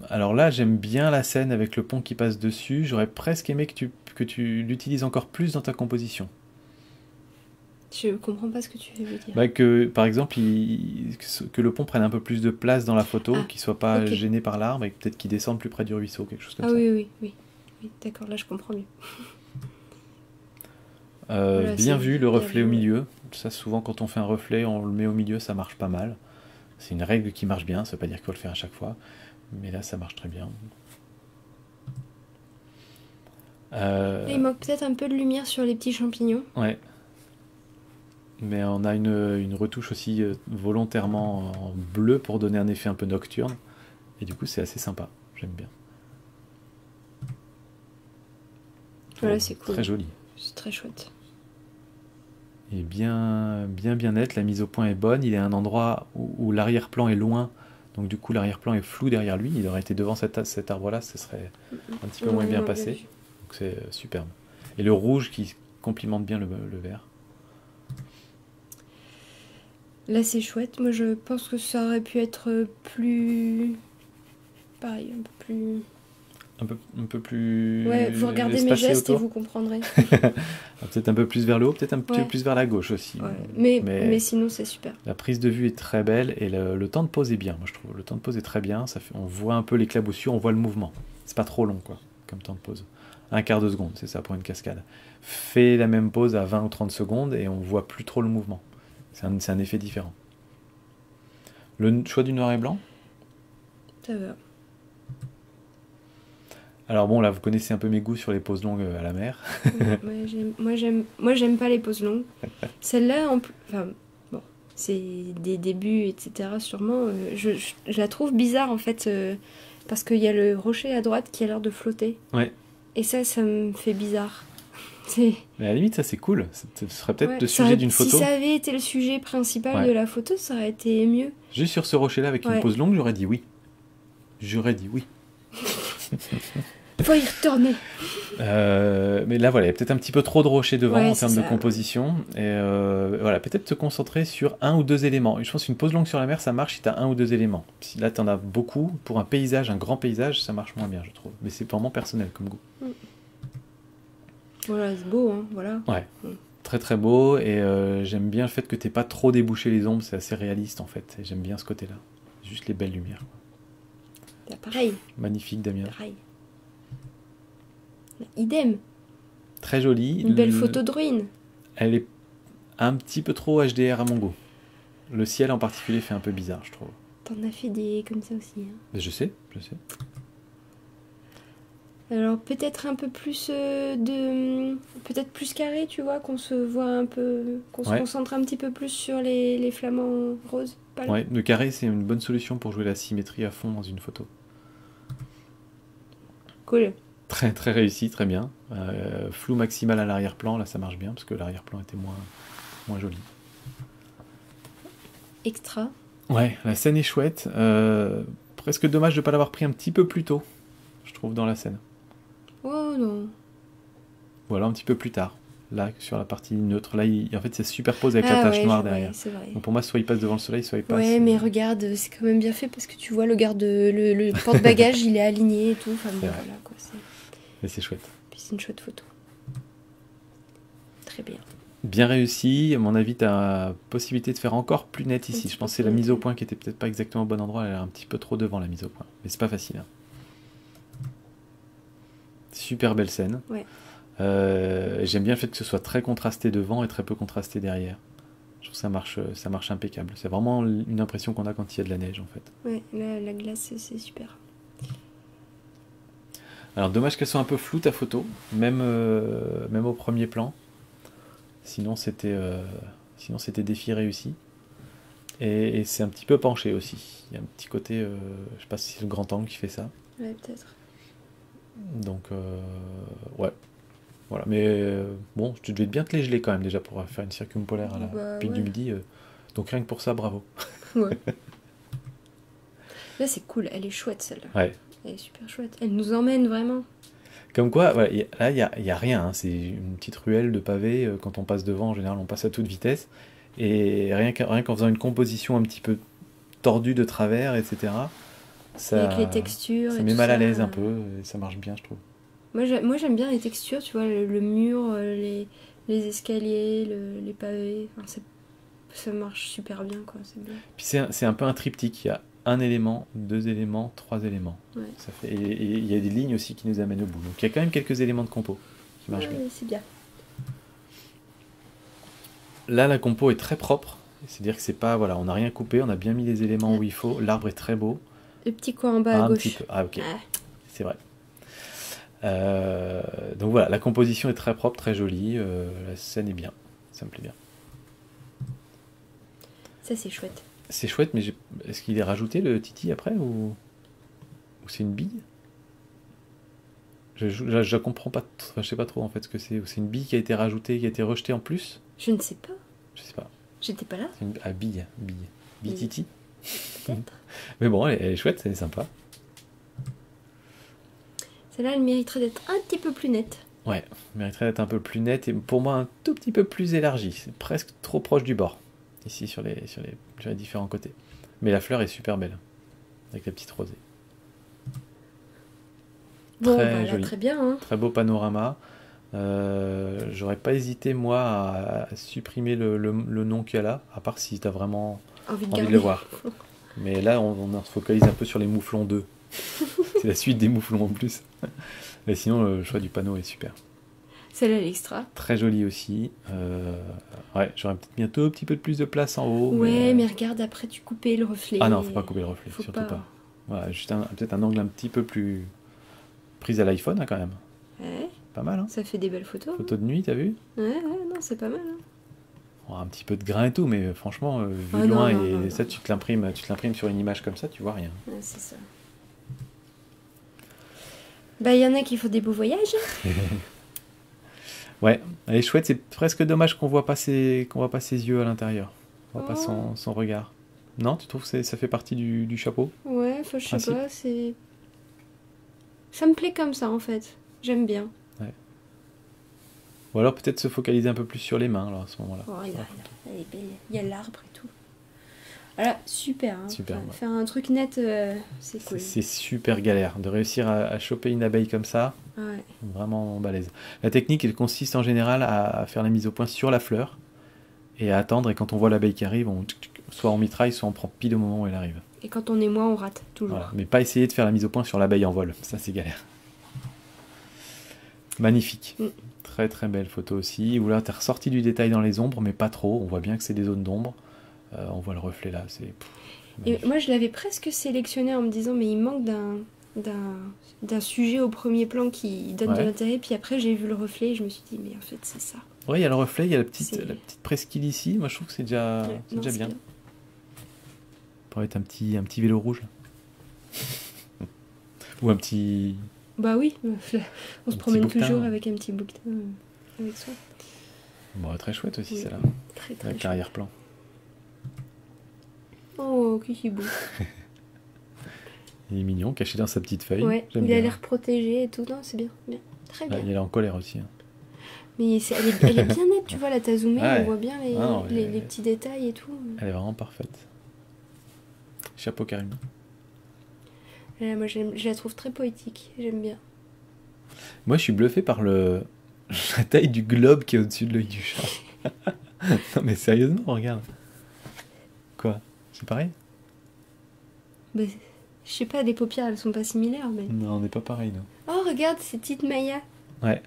alors là, j'aime bien la scène avec le pont qui passe dessus. J'aurais presque aimé que tu l'utilises encore plus dans ta composition. Je comprends pas ce que tu veux dire. Bah, que, par exemple, que le pont prenne un peu plus de place dans la photo, Ah, qu'il soit pas ok. gêné par l'arbre et peut-être qu'il descende plus près du ruisseau, quelque chose comme Ah ça. oui, oui, oui. Oui, d'accord, là je comprends mieux. Voilà, Bien c'est vu, le bien reflet vu, au ouais. milieu. Ça, souvent, quand on fait un reflet, on le met au milieu, ça marche pas mal. C'est une règle qui marche bien, ça veut pas dire qu'il faut le faire à chaque fois. Mais là, ça marche très bien. Là, il manque peut-être un peu de lumière sur les petits champignons. Ouais. Mais on a une retouche aussi volontairement en bleu pour donner un effet un peu nocturne. Et du coup, c'est assez sympa. J'aime bien. Voilà, Oh, c'est cool. très joli. C'est très chouette. Il est bien net. La mise au point est bonne. Il est à un endroit où l'arrière-plan est loin. Donc du coup, l'arrière-plan est flou derrière lui. Il aurait été devant cet arbre-là, ce serait un petit peu moins bien passé. Donc c'est superbe. Et le rouge qui complimente bien le vert. Là, c'est chouette. Moi, je pense que ça aurait pu être plus... Pareil, un peu plus... Un peu plus Ouais, vous regardez mes espacé gestes et autour. vous comprendrez. Peut-être un peu plus vers le haut, peut-être un petit peu Ouais, plus vers la gauche aussi. ouais. Mais Mais sinon, c'est super. la prise de vue est très belle et le temps de pause est bien, moi je trouve. Le temps de pause est très bien. On voit un peu l'éclaboussure, on voit le mouvement. C'est pas trop long, quoi, comme temps de pause. Un quart de seconde, c'est ça pour une cascade. Fais la même pause à 20 ou 30 secondes et on voit plus trop le mouvement. C'est un effet différent. Le choix du noir et blanc. Ça va. Alors bon, là, vous connaissez un peu mes goûts sur les pauses longues à la mer. Moi, j'aime pas les pauses longues. Celle-là, enfin, bon, c'est des débuts, etc. Sûrement. Je la trouve bizarre en fait, parce qu'il y a le rocher à droite qui a l'air de flotter. Ouais. Et ça me fait bizarre. C'est... Mais à la limite, ça c'est cool. Ce serait peut-être Ouais, le sujet d'une si photo. ça avait été le sujet principal Ouais. de la photo, ça aurait été mieux. Juste sur ce rocher-là avec une Ouais. pause longue, j'aurais dit oui. J'aurais dit oui. Faut y retourner. Mais là, voilà, il y a peut-être un petit peu trop de rochers devant Ouais, en c'est termes de ça. composition. Et voilà, peut-être te concentrer sur un ou deux éléments. Et je pense qu'une pause longue sur la mer, ça marche si tu as un ou deux éléments. Si là, tu en as beaucoup, pour un paysage, un grand paysage, ça marche moins bien, je trouve. Mais c'est vraiment personnel comme goût. Voilà, c'est beau, hein, voilà. Ouais, très très beau. Et j'aime bien le fait que tu pas trop débouché les ombres. C'est assez réaliste, en fait. Et j'aime bien ce côté-là. Juste les belles lumières. Là, pareil, Magnifique, Damien. pareil. Là, idem. Très jolie. Une belle photo de ruine. Elle est un petit peu trop HDR à mon goût. Le ciel en particulier fait un peu bizarre, je trouve. T'en as fait des comme ça aussi. Hein. Mais je sais. Alors peut-être un peu plus peut-être plus carré, tu vois, qu'on se voit un peu, qu'on se Ouais. concentre un petit peu plus sur les flamants roses. Pâles. Ouais, le carré, c'est une bonne solution pour jouer la symétrie à fond dans une photo. Cool. Très très réussi, très bien. Flou maximal à l'arrière-plan, là ça marche bien parce que l'arrière-plan était moins joli. Extra. Ouais, la scène est chouette. Presque dommage de ne pas l'avoir pris un petit peu plus tôt, je trouve, dans la scène. Oh non. Voilà, un petit peu plus tard. Là, sur la partie neutre, là, en fait, ça se superpose avec la Ah tache ouais, noire ouais, derrière. c'est vrai. Donc pour moi, soit il passe devant le soleil, soit il passe. Ouais, mais regarde, c'est quand même bien fait parce que tu vois le porte-bagages, il est aligné et tout. Enfin bon, C'est vrai. voilà quoi. Mais c'est chouette. Puis c'est une chouette photo. Très bien. Bien réussi. À mon avis, tu as possibilité de faire encore plus net ici. petit Je pense que peu c'est la plus mise au net. point qui était peut-être pas exactement au bon endroit. Elle est un petit peu trop devant la mise au point. Mais c'est pas facile. Hein. Super belle scène. Ouais. J'aime bien le fait que ce soit très contrasté devant et très peu contrasté derrière. Je trouve que ça marche impeccable. C'est vraiment une impression qu'on a quand il y a de la neige en fait. Ouais, la glace, c'est super. Alors dommage qu'elle soit un peu floue ta photo, même au premier plan. Sinon c'était défi réussi. Et c'est un petit peu penché aussi. Il y a un petit côté, je sais pas si c'est le grand angle qui fait ça. Ouais, peut-être. Donc ouais. Voilà, mais bon, tu devais bien te les geler quand même déjà pour faire une circumpolaire à la pic du ouais. midi. Donc rien que pour ça, bravo. Ouais. Là, c'est cool. Elle est chouette, celle-là. Ouais. Elle est super chouette. Elle nous emmène vraiment. Comme quoi, voilà, là, il y a rien. Hein. C'est une petite ruelle de pavés. Quand on passe devant, en général, on passe à toute vitesse. Et rien qu'en faisant une composition un petit peu tordue de travers, etc., Avec les textures ça et met tout mal à ça. l'aise un peu, et ça marche bien, je trouve. Moi j'aime bien les textures, tu vois, le mur, les escaliers, les pavés. Enfin, ça marche super bien, quoi. C'est bien. Puis c'est un peu un triptyque, il y a un élément, deux éléments, trois éléments. Ouais. Ça fait, et il y a des lignes aussi qui nous amènent au bout. Donc il y a quand même quelques éléments de compo qui marchent bien. Ouais, c'est bien. Là, la compo est très propre. C'est-à-dire que c'est pas, voilà, on n'a rien coupé, on a bien mis les éléments où il faut. L'arbre est très beau. Le petit coin en bas à Un gauche. petit peu. Ah, ok, Ah. c'est vrai. Donc voilà, la composition est très propre, très jolie. La scène est bien. Ça me plaît bien. Ça, c'est chouette. C'est chouette, mais est-ce qu'il est rajouté le Titi après ou c'est une bille? Je comprends pas. Enfin, je sais pas trop en fait ce que c'est. Ou c'est une bille qui a été rajoutée, qui a été rejetée en plus? Je ne sais pas. Je sais pas. J'étais pas là. C'est une bille. Bille Titi. Peut-être. Mais bon, elle est chouette, elle est sympa. Celle-là, elle mériterait d'être un petit peu plus nette. Ouais, mériterait d'être un peu plus nette et pour moi un tout petit peu plus élargie. C'est presque trop proche du bord, ici sur les différents côtés. Mais la fleur est super belle, avec la petite rosée. Bon, Très voilà, joli. très bien. Hein. Très beau panorama. J'aurais pas hésité moi à supprimer le nom qu'il y a là, à part si t'as vraiment Envie de envie de garder. le voir. Mais là on se focalise un peu sur les mouflons 2. C'est la suite des mouflons en plus. Mais sinon le choix du panneau est super. Celle-là, l'extra. Très joli aussi. Ouais, j'aurais peut-être mis un tout petit peu plus de place en haut. Ouais, mais regarde, après, tu coupais le reflet. Ah non, faut pas couper le reflet, Faut surtout pas. pas. Voilà, juste peut-être un angle un petit peu plus prise à l'iPhone hein, quand même. Ouais, Pas mal, hein. ça fait des belles photos. Photo de nuit, t'as vu? Ouais, non, c'est pas mal. Hein. Oh, un petit peu de grain et tout, mais franchement, vu Ah de non, loin, non, et non, ça, non. tu te l'imprimes sur une image comme ça, tu vois rien. Ouais, c'est ça. Bah, il y en a qui font des beaux voyages. Ouais, elle est chouette, c'est presque dommage qu'on voit pas ses yeux à l'intérieur. On voit pas Oh. son regard. Non, tu trouves que ça fait partie du chapeau? Ouais, enfin, je sais Principe. pas, c'est... Ça me plaît comme ça, en fait. J'aime bien. Ou alors peut-être se focaliser un peu plus sur les mains, alors, à ce moment-là. Oh, regarde, elle est belle. Il y a l'arbre et tout. Voilà, super. Hein. Super, Enfin, ouais. faire un truc net, c'est cool. C'est super galère de réussir à choper une abeille comme ça, Ouais. vraiment balèze. La technique, elle consiste en général à faire la mise au point sur la fleur et à attendre. Et quand on voit l'abeille qui arrive, soit on mitraille, soit on prend pile au moment où elle arrive. Et quand on est moi, on rate, toujours. Voilà. Mais pas essayer de faire la mise au point sur l'abeille en vol, ça c'est galère. Magnifique. Mm. Très très belle photo aussi. Où là, t'as ressorti du détail dans les ombres, mais pas trop. On voit bien que c'est des zones d'ombre. On voit le reflet là. C'est Et magnifique. moi, je l'avais presque sélectionné en me disant, mais il manque d'un sujet au premier plan qui donne de Ouais. l'intérêt. Puis après, j'ai vu le reflet et je me suis dit, mais en fait, c'est ça. Ouais, il y a le reflet, il y a la petite C'est- presqu'île ici. Moi, je trouve que c'est déjà, Ouais, c'est non, déjà c'est bien. Pour être un petit vélo rouge. Ou un petit. Bah oui, on se Un promène petit bouquetin. toujours avec un petit bouquetin avec soi. Bon, très chouette aussi, Oui. celle-là. Très très Avec chouette. l'arrière-plan. Oh, qui c'est beau. Il est mignon, caché dans sa petite feuille. Ouais, J'aime il a bien. l'air protégé et tout. Non, c'est bien, bien. Très Ah, bien. il est en colère aussi. Hein. Mais elle est bien nette, tu vois, là t'as zoomé, Ouais. on voit bien Ah non, mais- les petits détails et tout. Elle est vraiment parfaite. Chapeau Karim. Moi je la trouve très poétique, j'aime bien. Moi, je suis bluffé par la taille du globe qui est au-dessus de l'œil du chat. Non, mais sérieusement, regarde. Quoi? C'est pareil? Bah, je sais pas, les paupières elles sont pas similaires, mais. Non, on n'est pas pareil, non. Oh, regarde, c'est petite Maya. Ouais.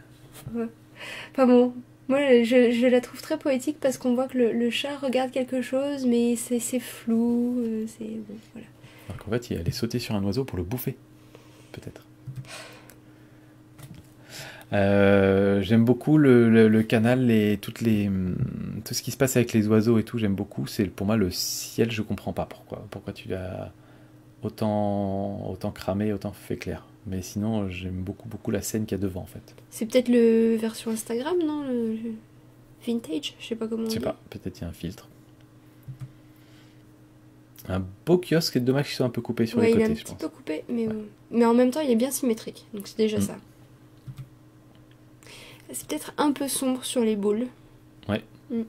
Enfin bon, moi je la trouve très poétique parce qu'on voit que le chat regarde quelque chose, mais c'est flou, c'est. Bon, voilà. Alors qu'en fait, il allait sauter sur un oiseau pour le bouffer. Peut-être. J'aime beaucoup le canal, tout ce qui se passe avec les oiseaux et tout, j'aime beaucoup. C'est pour moi le ciel, je comprends pas pourquoi tu l'as autant cramé, autant fait clair. Mais sinon, j'aime beaucoup la scène qu'il y a devant en fait. C'est peut-être le version Instagram, non le vintage, je sais pas comment on Je sais dit. pas, peut-être il y a un filtre. Un beau kiosque, c'est dommage qu'il soit un peu coupé sur Ouais, les il est côtés, un je petit pense. peu coupé, mais en même temps il est bien symétrique, donc c'est déjà Mm. ça. C'est peut-être un peu sombre sur les boules. Ouais. Mm.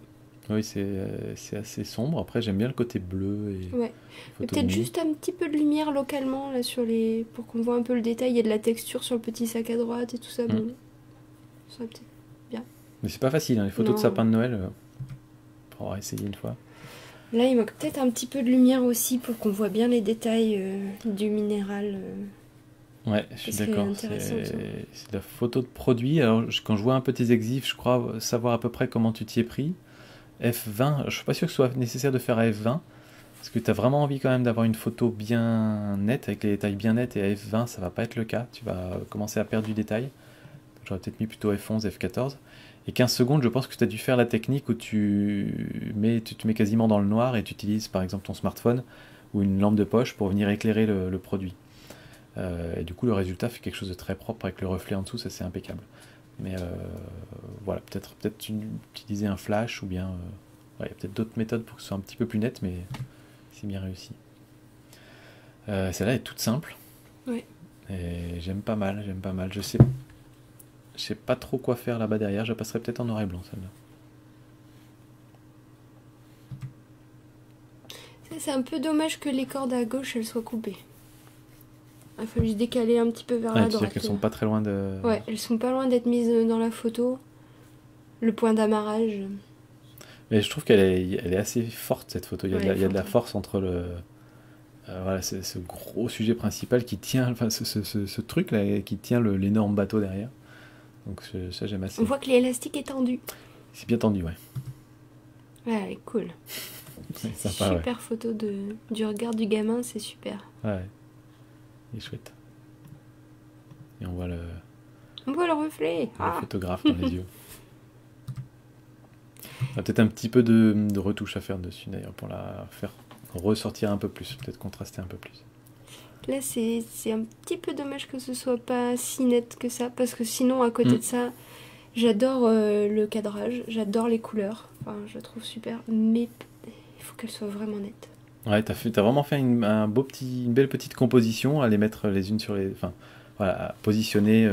Oui, c'est assez sombre. Après, j'aime bien le côté bleu et Ouais. Mais photo de peut-être nuit. juste un petit peu de lumière localement là sur les, pour qu'on voit un peu le détail. Il y a de la texture sur le petit sac à droite et tout ça. Mm. Bon, ça serait peut-être bien. Mais c'est pas facile, hein, les photos de Non. sapin de Noël. Pour avoir essayé une fois. Là, il manque peut-être un petit peu de lumière aussi pour qu'on voit bien les détails du minéral. Ouais, je suis Ça serait d'accord. intéressant, ça. C'est de la photo de produit. Alors, quand je vois un peu tes exifs, je crois savoir à peu près comment tu t'y es pris. F20, je suis pas sûr que ce soit nécessaire de faire à F20. Parce que tu as vraiment envie quand même d'avoir une photo bien nette, avec les détails bien nets, et à F20, ça va pas être le cas. Tu vas commencer à perdre du détail. J'aurais peut-être mis plutôt F11, F14. Et 15 secondes, je pense que tu as dû faire la technique où tu te mets quasiment dans le noir et tu utilises par exemple ton smartphone ou une lampe de poche pour venir éclairer le produit. Et du coup, le résultat fait quelque chose de très propre avec le reflet en dessous, ça c'est impeccable. Mais voilà, peut-être utiliser un flash ou bien. Ouais, il y a peut-être d'autres méthodes pour que ce soit un petit peu plus net, mais c'est bien réussi. Celle-là est toute simple. Ouais. Et j'aime pas mal, j'aime pas mal. Je sais pas trop quoi faire là-bas derrière, je passerai peut-être en noir et blanc celle-là. C'est un peu dommage que les cordes à gauche elles soient coupées. Il faut juste décaler un petit peu vers la Tu veux dire droite. qu'elles sont pas très loin de. Ouais, elles sont pas loin d'être mises dans la photo. Le point d'amarrage. Mais je trouve elle est assez forte cette photo. Il y a de la force entre le. Voilà, ce gros sujet principal qui tient, enfin ce truc là qui tient l'énorme bateau derrière. Donc ça j'aime assez. On voit que l'élastique est tendu. C'est bien tendu, ouais. Ouais, elle est cool. C'est sympa, super photo du regard du gamin, c'est super. Ouais, il est chouette. Et on voit On voit le reflet. le photographe dans les yeux. Il y a peut-être un petit peu de retouche à faire dessus d'ailleurs pour la faire ressortir un peu plus, peut-être contraster un peu plus. Là, c'est un petit peu dommage que ce soit pas si net que ça, parce que sinon, à côté de ça, j'adore le cadrage, j'adore les couleurs, enfin, je la trouve super, mais il faut qu'elle soit vraiment nette. Ouais, t'as vraiment fait une belle petite composition à les mettre les unes sur les... Enfin, voilà, à positionner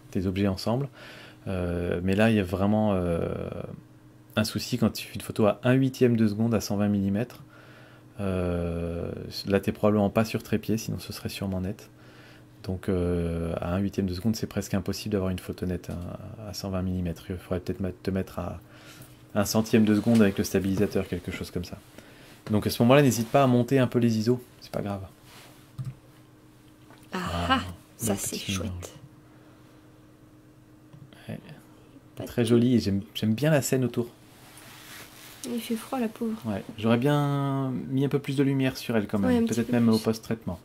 tes objets ensemble. Mais là, il y a vraiment un souci quand tu fais une photo à 1/8 de seconde à 120 mm. Là, t'es probablement pas sur trépied, sinon ce serait sûrement net. Donc, à 1/8 de seconde, c'est presque impossible d'avoir une photo nette à 120 mm. Il faudrait peut-être te mettre à 1 centième de seconde avec le stabilisateur, quelque chose comme ça. Donc, à ce moment-là, n'hésite pas à monter un peu les ISO, c'est pas grave. Ça c'est chouette. Ouais. Très joli, et j'aime bien la scène autour. Il fait froid, la pauvre. Ouais, j'aurais bien mis un peu plus de lumière sur elle quand même, peut-être même au post-traitement.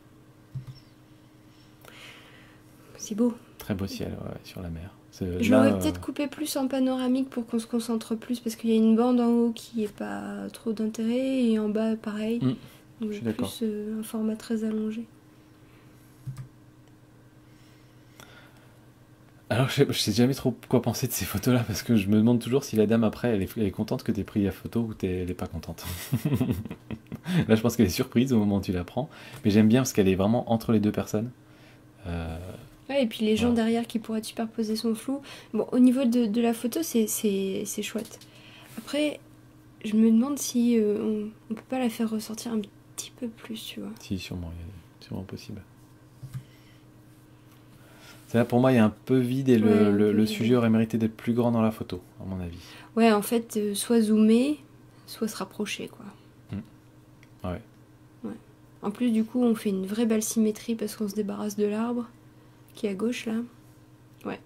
C'est beau. Très beau ciel, sur la mer. Je l'aurais peut-être coupé plus en panoramique pour qu'on se concentre plus, parce qu'il y a une bande en haut qui n'est pas trop d'intérêt, et en bas pareil. Donc je suis d'accord. Plus un format très allongé. Alors, je sais jamais trop quoi penser de ces photos-là, parce que je me demande toujours si la dame, après, elle est contente que tu aies pris la photo ou elle est pas contente. Là, je pense qu'elle est surprise au moment où tu la prends. Mais j'aime bien parce qu'elle est vraiment entre les deux personnes. Ouais, et puis les gens derrière qui pourraient superposer son flou. Bon, au niveau de la photo, c'est chouette. Après, je me demande si on peut pas la faire ressortir un petit peu plus, tu vois. Si, sûrement, sûrement possible. Là, pour moi, il y a un peu vide et le sujet aurait mérité d'être plus grand dans la photo, à mon avis. Ouais, en fait, soit zoomer, soit se rapprocher, quoi. Ouais. En plus, du coup, on fait une vraie belle symétrie parce qu'on se débarrasse de l'arbre qui est à gauche, là. Ouais.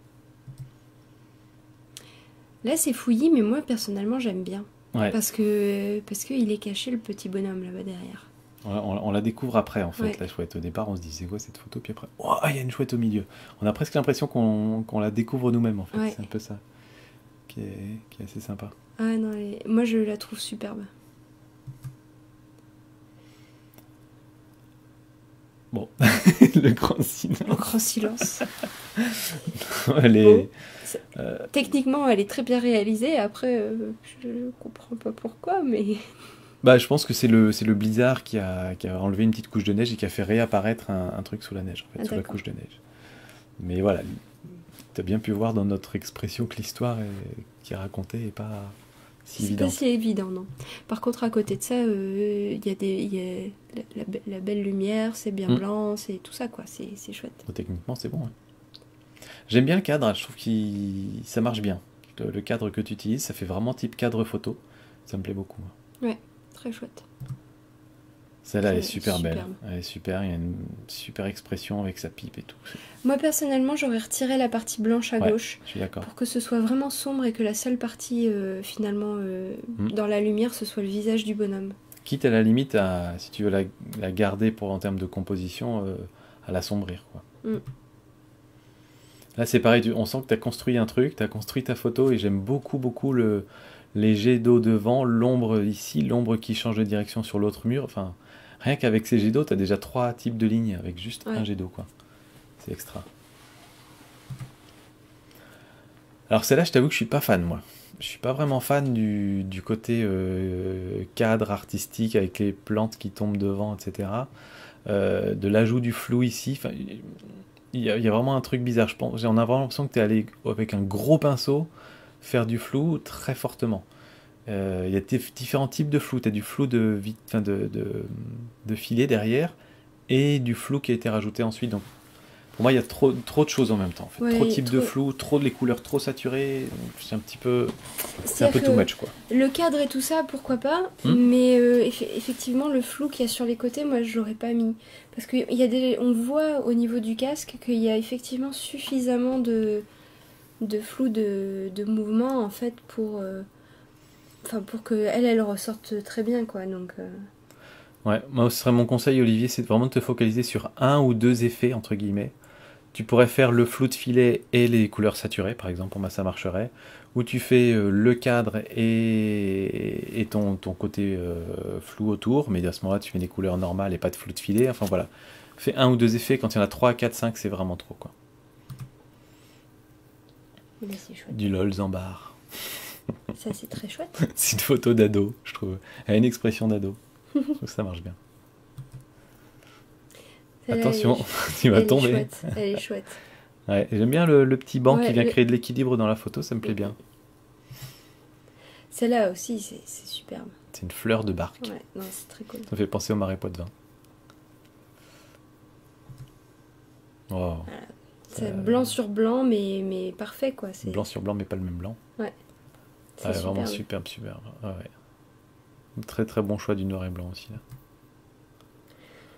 Là, c'est fouillis, mais moi, personnellement, j'aime bien. Ouais. Parce qu'il est caché, le petit bonhomme, là-bas derrière. On la découvre après, en fait, la chouette. Au départ, on se dit, c'est quoi cette photo? Puis après, oh, il y a une chouette au milieu. On a presque l'impression qu'on la découvre nous-mêmes, en fait. Ouais. C'est un peu ça qui est assez sympa. Ah non, moi, je la trouve superbe. Bon, le grand silence. Le grand silence. Techniquement, elle est très bien réalisée. Après, je comprends pas pourquoi, mais... Bah, je pense que c'est le blizzard qui a enlevé une petite couche de neige et qui a fait réapparaître un truc sous la neige, en fait, sous la couche de neige. Mais voilà, tu as bien pu voir dans notre expression que l'histoire qui est racontée n'est pas si C'est pas évidente. si évident, non. Par contre, à côté de ça, il y a la belle lumière, c'est bien blanc, c'est tout ça, quoi. C'est chouette. Bon, techniquement, c'est bon. Ouais. J'aime bien le cadre, hein, je trouve que ça marche bien. Le cadre que tu utilises, ça fait vraiment type cadre photo. Ça me plaît beaucoup. Ouais, très chouette. Celle-là, elle est Très super belle. superbe. Elle est super, il y a une super expression avec sa pipe et tout. Moi, personnellement, j'aurais retiré la partie blanche à Ouais, gauche je suis d'accord. pour que ce soit vraiment sombre et que la seule partie, finalement, dans la lumière, ce soit le visage du bonhomme. Quitte à la limite, si tu veux la garder pour en termes de composition, à l'assombrir, quoi. Là, c'est pareil, on sent que tu as construit un truc, tu as construit ta photo, et j'aime beaucoup, beaucoup les jets d'eau devant, l'ombre ici, l'ombre qui change de direction sur l'autre mur. Enfin, rien qu'avec ces jets d'eau, tu as déjà 3 types de lignes avec juste un jet d'eau, quoi. C'est extra. Alors celle-là, je t'avoue que je suis pas fan, moi. Je suis pas vraiment fan du côté cadre artistique avec les plantes qui tombent devant, etc. De l'ajout du flou ici. Enfin, il y a vraiment un truc bizarre. On a vraiment l'impression que tu es allé avec un gros pinceau faire du flou très fortement. Il y a différents types de flou. Tu as du flou de filet derrière et du flou qui a été rajouté ensuite. Donc, pour moi, il y a trop de choses en même temps. En fait. Ouais, trop de types de flou, trop de les couleurs trop saturées. C'est un peu C'est-à-dire too que much, quoi. le cadre et tout ça, pourquoi pas, mais effectivement, le flou qu'il y a sur les côtés, moi, je l'aurais pas mis. Parce on voit au niveau du casque qu'il y a effectivement suffisamment de flou de mouvement, en fait, pour que elle ressorte très bien, quoi. Donc, Ouais, moi, ce serait mon conseil, Olivier, c'est vraiment de te focaliser sur un ou deux effets, entre guillemets. Tu pourrais faire le flou de filet et les couleurs saturées, par exemple, pour moi ça marcherait. Ou tu fais le cadre et ton côté flou autour, mais à ce moment-là tu mets des couleurs normales et pas de flou de filet. Enfin voilà, fais un ou deux effets, quand il y en a 3, 4, 5, c'est vraiment trop, quoi. mais c'est chouette. Du lol Zambar. Ça, c'est très chouette. C'est une photo d'ado, je trouve. Elle a une expression d'ado. Je trouve que ça marche bien. Celle-là, Attention, tu vas tomber. Chouette. Elle est chouette. Ouais, j'aime bien le petit banc Ouais, qui vient créer de l'équilibre dans la photo, ça me plaît bien. Celle-là aussi, c'est superbe. C'est une fleur de barque. Ouais, non, c'est très cool. Ça me fait penser au marais Poitevin. Oh. Voilà. C'est blanc sur blanc, mais parfait, quoi. C'est Blanc sur blanc, mais pas le même blanc. Ouais. C'est Ouais, vraiment superbe. Ouais, ouais. Très très bon choix du noir et blanc aussi.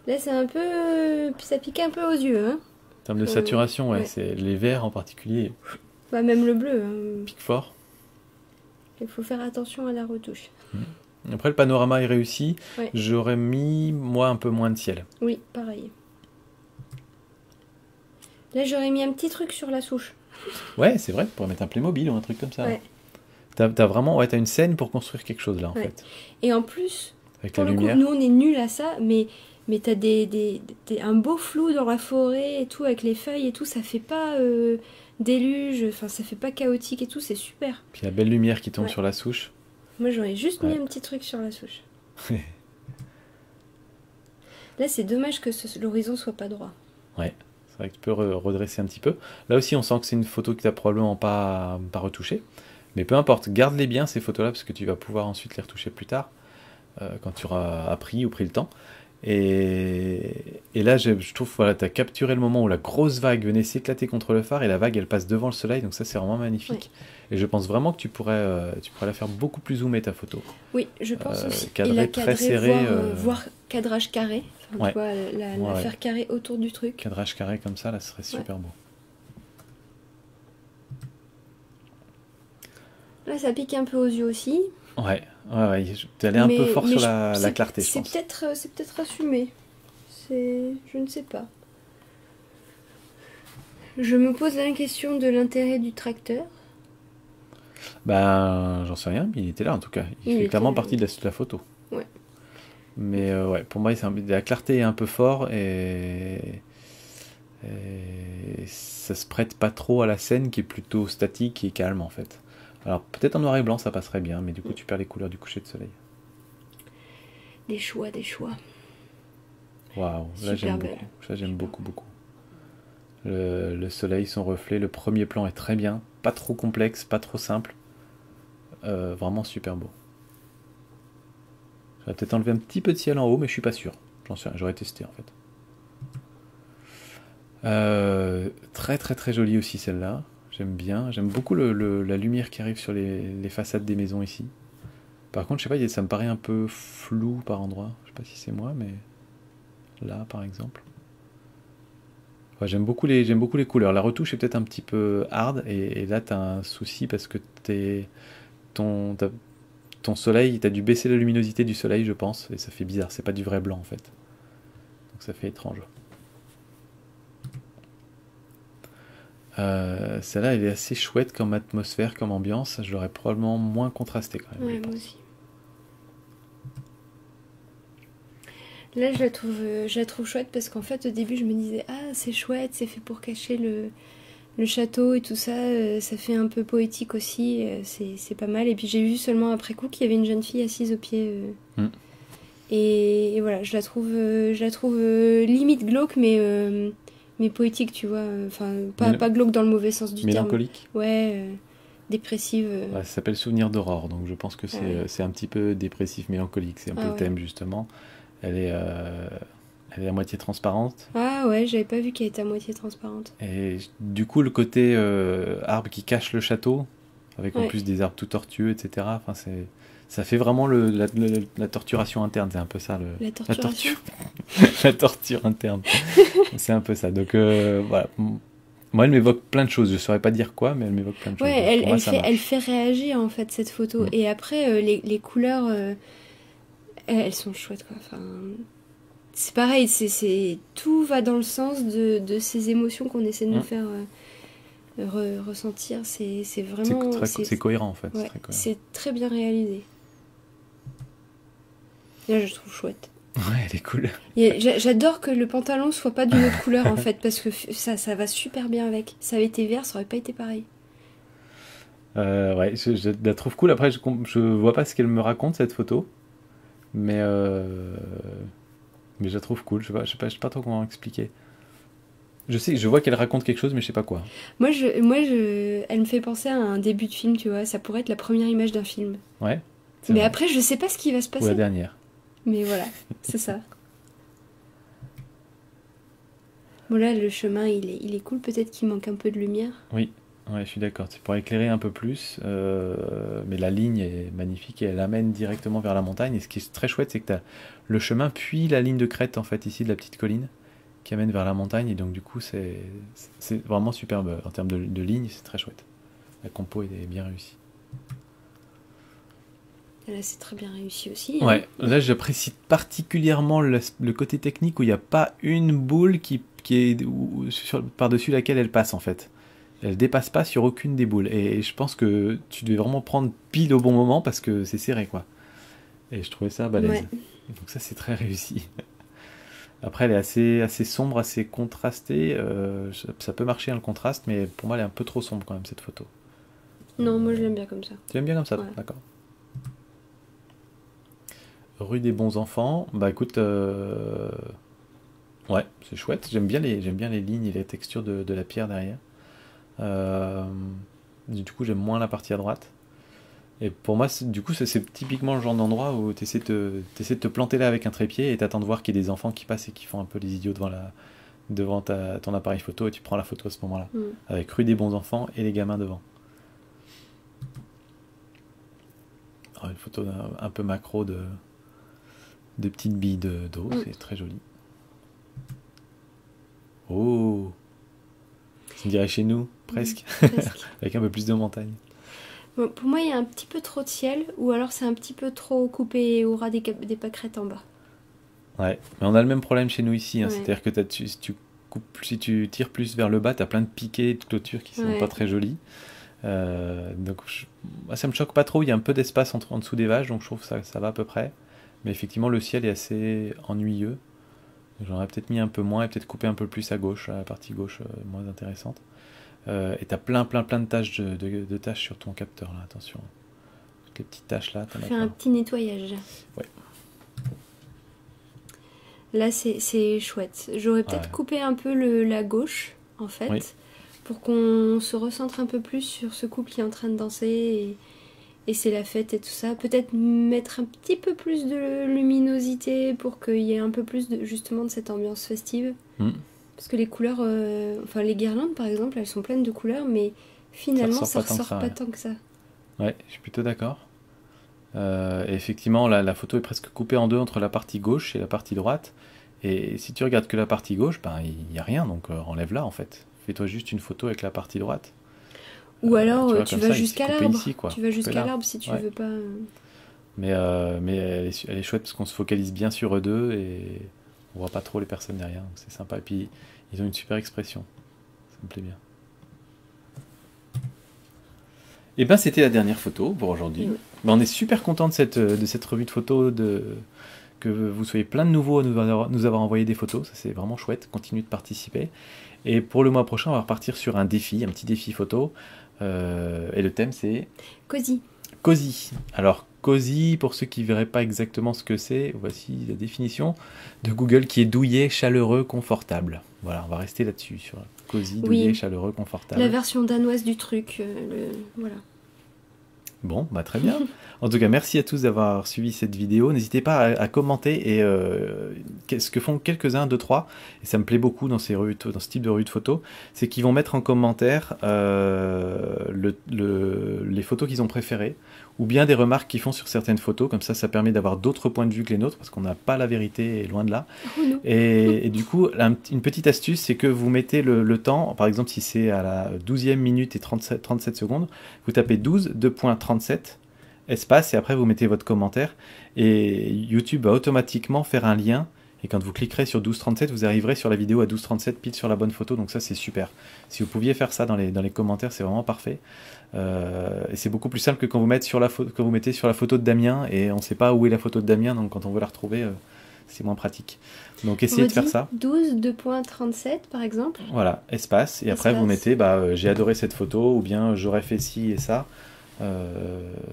Là, c'est un peu... Ça pique un peu aux yeux, hein. En termes de saturation, ouais, c'est les verts en particulier. Bah, même le bleu. Hein. Pique fort. Il faut faire attention à la retouche. Après, le panorama est réussi. Ouais. J'aurais mis, moi, un peu moins de ciel. Oui, pareil. Là, j'aurais mis un petit truc sur la souche. Ouais, c'est vrai, pour mettre un Playmobil ou un truc comme ça. Ouais. T'as vraiment, t'as une scène pour construire quelque chose là, en fait. Et en plus, avec pour la le lumière. coup, nous, on est nuls à ça, mais t'as un beau flou dans la forêt et tout, avec les feuilles et tout, ça fait pas déluge, enfin, ça fait pas chaotique et tout, c'est super. Puis la belle lumière qui tombe sur la souche. Moi, j'aurais juste mis un petit truc sur la souche. Là, c'est dommage que l'horizon soit pas droit. Ouais, c'est vrai que tu peux redresser un petit peu. Là aussi, on sent que c'est une photo que tu n'as probablement pas retouchée. Mais peu importe, garde-les bien ces photos-là, parce que tu vas pouvoir ensuite les retoucher plus tard, quand tu auras appris ou pris le temps. Et là, je trouve, voilà, tu as capturé le moment où la grosse vague venait s'éclater contre le phare, et la vague, elle passe devant le soleil, donc ça, c'est vraiment magnifique. Et je pense vraiment que tu pourrais la faire beaucoup plus zoomée, ta photo. Oui, je pense aussi. Cadré, et la très cadrer, serré. voire cadrage carré. Enfin, tu vois, la faire carré autour du truc. Cadrage carré comme ça, là, ce serait super beau. Là, ça pique un peu aux yeux aussi. Ouais. Tu allais un peu fort sur la clarté, je pense. C'est peut-être assumé. Je ne sais pas. Je me pose la question de l'intérêt du tracteur. Ben, j'en sais rien, mais il était là en tout cas. Il fait clairement partie de la photo. Ouais. Mais pour moi, la clarté est un peu fort et ça se prête pas trop à la scène qui est plutôt statique et calme en fait. Alors peut-être en noir et blanc ça passerait bien, mais du coup tu perds les couleurs du coucher de soleil. Des choix. Waouh, là j'aime beaucoup. Ça j'aime beaucoup. Le soleil, son reflet, le premier plan est très bien, pas trop complexe, pas trop simple. vraiment super beau. J'aurais peut-être enlevé un petit peu de ciel en haut, mais je suis pas sûr. J'en sais rien, j'aurais testé en fait. Très très très jolie aussi celle-là. J'aime bien. J'aime beaucoup la lumière qui arrive sur les façades des maisons ici. Par contre, je sais pas, ça me paraît un peu flou par endroit. Je sais pas si c'est moi, mais là par exemple. Ouais, j'aime beaucoup les couleurs. La retouche est peut-être un petit peu hard et là t'as un souci parce que ton, ton soleil, t'as dû baisser la luminosité du soleil, je pense, et ça fait bizarre. C'est pas du vrai blanc en fait. Donc ça fait étrange. Celle-là, elle est assez chouette comme atmosphère, comme ambiance. Je l'aurais probablement moins contrasté quand même. Ouais, moi aussi. Là, je la trouve chouette parce qu'en fait, au début, je me disais, ah, c'est chouette, c'est fait pour cacher le château et tout ça. Ça fait un peu poétique aussi. C'est pas mal. Et puis, j'ai vu seulement après coup qu'il y avait une jeune fille assise au pied. Et voilà, je la trouve limite glauque, mais poétique, tu vois. Enfin, pas glauque dans le mauvais sens du mélancolique. terme. Ouais, dépressive. Ouais, ça s'appelle Souvenir d'aurore, donc je pense que Ouais. c'est un petit peu dépressif, mélancolique. C'est un peu le thème justement. Elle est à moitié transparente. Ah ouais, j'avais pas vu qu'elle était à moitié transparente. Et du coup, le côté arbre qui cache le château, avec en plus des arbres tout tortueux, etc. Enfin, ça fait vraiment la torturation interne. C'est un peu ça. La torturation. La torture interne. C'est un peu ça. Donc voilà. Moi, elle m'évoque plein de choses. Je saurais pas dire quoi, mais elle m'évoque plein de choses. Ouais, Donc, elle fait réagir en fait cette photo. Et après, les couleurs, elles sont chouettes quoi. Enfin, c'est pareil, tout va dans le sens de ces émotions qu'on essaie de nous faire ressentir. C'est vraiment. C'est cohérent en fait. Ouais, c'est très bien réalisé. Là, je trouve chouette. Ouais, elle est cool. J'adore que le pantalon soit pas d'une autre couleur en fait, parce que ça va super bien avec. Ça avait été vert, ça aurait pas été pareil. Ouais, je la trouve cool. Après, je vois pas ce qu'elle me raconte cette photo, mais je la trouve cool. Je sais pas trop comment expliquer. Je vois qu'elle raconte quelque chose, mais je sais pas quoi. Moi, elle me fait penser à un début de film, tu vois. Ça pourrait être la première image d'un film. Ouais. Mais vrai. Après, je sais pas ce qui va se passer. Ou la dernière. Mais voilà, c'est ça. Bon là, le chemin, il est cool. Peut-être qu'il manque un peu de lumière. Oui, ouais, je suis d'accord. C'est pour éclairer un peu plus. Mais la ligne est magnifique et elle amène directement vers la montagne. Et ce qui est très chouette, c'est que tu as le chemin puis la ligne de crête, en fait, ici, de la petite colline, qui amène vers la montagne. Et donc, du coup, c'est vraiment superbe. En termes de ligne, c'est très chouette. La compo est bien réussie. Là, c'est très bien réussi aussi. Hein. Ouais, là, j'apprécie particulièrement le côté technique où il n'y a pas une boule qui est par-dessus laquelle elle passe, en fait. Elle dépasse pas sur aucune des boules. Et je pense que tu devais vraiment prendre pile au bon moment parce que c'est serré, quoi. Et je trouvais ça balèze. Ouais. Donc ça, c'est très réussi. Après, elle est assez sombre, assez contrastée. Ça peut marcher, hein, le contraste, mais pour moi, elle est un peu trop sombre quand même, cette photo. Non, moi, je l'aime bien comme ça. Tu l'aimes bien comme ça, ouais. D'accord. Rue des bons enfants, bah écoute, ouais, c'est chouette. J'aime bien les lignes et les textures de la pierre derrière. Du coup, j'aime moins la partie à droite. Et pour moi, c'est typiquement le genre d'endroit où tu essaies de te planter là avec un trépied et t'attends de voir qu'il y a des enfants qui passent et qui font un peu les idiots devant ton appareil photo et tu prends la photo à ce moment-là. Avec rue des bons enfants et les gamins devant. Alors, une photo un peu macro de petites billes d'eau, c'est très joli. Oh, on dirait chez nous, presque. Avec un peu plus de montagne. Bon, pour moi, il y a un petit peu trop de ciel, ou alors c'est un petit peu trop coupé et il y aura des pâquerettes en bas. Ouais, mais on a le même problème chez nous ici, hein. Ouais. C'est-à-dire que si tu tires plus vers le bas, t'as plein de piquets de clôture qui sont pas très jolis. Donc ça me choque pas trop, il y a un peu d'espace en dessous des vaches, donc je trouve que ça va à peu près. Mais effectivement, le ciel est assez ennuyeux. J'aurais peut-être mis un peu moins et peut-être coupé un peu plus à gauche, la partie gauche moins intéressante. Et t'as plein de taches de taches sur ton capteur, là, attention. Toutes les petites taches là. Fais un petit nettoyage. Ouais. Là, c'est chouette. J'aurais peut-être coupé un peu la gauche, en fait, pour qu'on se recentre un peu plus sur ce couple qui est en train de danser et c'est la fête et tout ça. Peut-être mettre un petit peu plus de luminosité pour qu'il y ait un peu plus justement de cette ambiance festive. Parce que les couleurs, enfin les guirlandes par exemple, elles sont pleines de couleurs, mais finalement ça ressort pas tant que ça. Ouais, je suis plutôt d'accord. Et effectivement, la photo est presque coupée en deux entre la partie gauche et la partie droite. Et si tu regardes que la partie gauche, ben il n'y a rien, donc enlève-la en fait. Fais-toi juste une photo avec la partie droite. Ou alors tu vas jusqu'à l'arbre. Tu vas jusqu'à l'arbre si tu ouais. veux pas. Mais elle est chouette parce qu'on se focalise bien sur eux deux et on voit pas trop les personnes derrière, donc c'est sympa. Et puis ils ont une super expression, ça me plaît bien. Et ben c'était la dernière photo pour aujourd'hui. Oui. Ben, on est super content de cette revue de photos, que vous soyez plein de nouveaux à nous avoir envoyé des photos, ça c'est vraiment chouette, continuez de participer. Et pour le mois prochain, on va repartir sur un petit défi photo. Et le thème c'est Cosy. Cosy. Alors cosy, pour ceux qui ne verraient pas exactement ce que c'est, voici la définition de Google qui est douillet, chaleureux, confortable. Voilà, on va rester là-dessus, sur cosy, douillet, chaleureux, confortable. La version danoise du truc, voilà. Bon, bah très bien. En tout cas, merci à tous d'avoir suivi cette vidéo. N'hésitez pas à commenter et ce que font quelques-uns, 2, 3, et ça me plaît beaucoup dans ce type de revue de photos, c'est qu'ils vont mettre en commentaire les photos qu'ils ont préférées, ou bien des remarques qu'ils font sur certaines photos, comme ça permet d'avoir d'autres points de vue que les nôtres, parce qu'on n'a pas la vérité, loin de là. Oh non. Et du coup, une petite astuce, c'est que vous mettez le temps, par exemple si c'est à la 12e minute et 37 secondes, vous tapez 12:37 espace, et après vous mettez votre commentaire, et YouTube va automatiquement faire un lien, et quand vous cliquerez sur 12:37, vous arriverez sur la vidéo à 12:37, pile sur la bonne photo, donc ça c'est super. Si vous pouviez faire ça dans les commentaires, c'est vraiment parfait. Et c'est beaucoup plus simple que quand vous mettez sur la photo de Damien, et on ne sait pas où est la photo de Damien, donc quand on veut la retrouver, c'est moins pratique. Donc essayez de faire ça. 12:37 par exemple. Voilà, espace, et après vous mettez j'ai adoré cette photo, ou bien j'aurais fait ci et ça.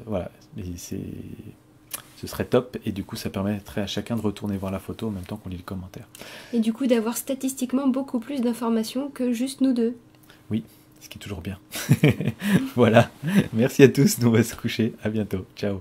Voilà, et ce serait top, et du coup ça permettrait à chacun de retourner voir la photo en même temps qu'on lit le commentaire. Et du coup d'avoir statistiquement beaucoup plus d'informations que juste nous deux. Oui, ce qui est toujours bien. Voilà, merci à tous, nous on va se coucher, à bientôt, ciao.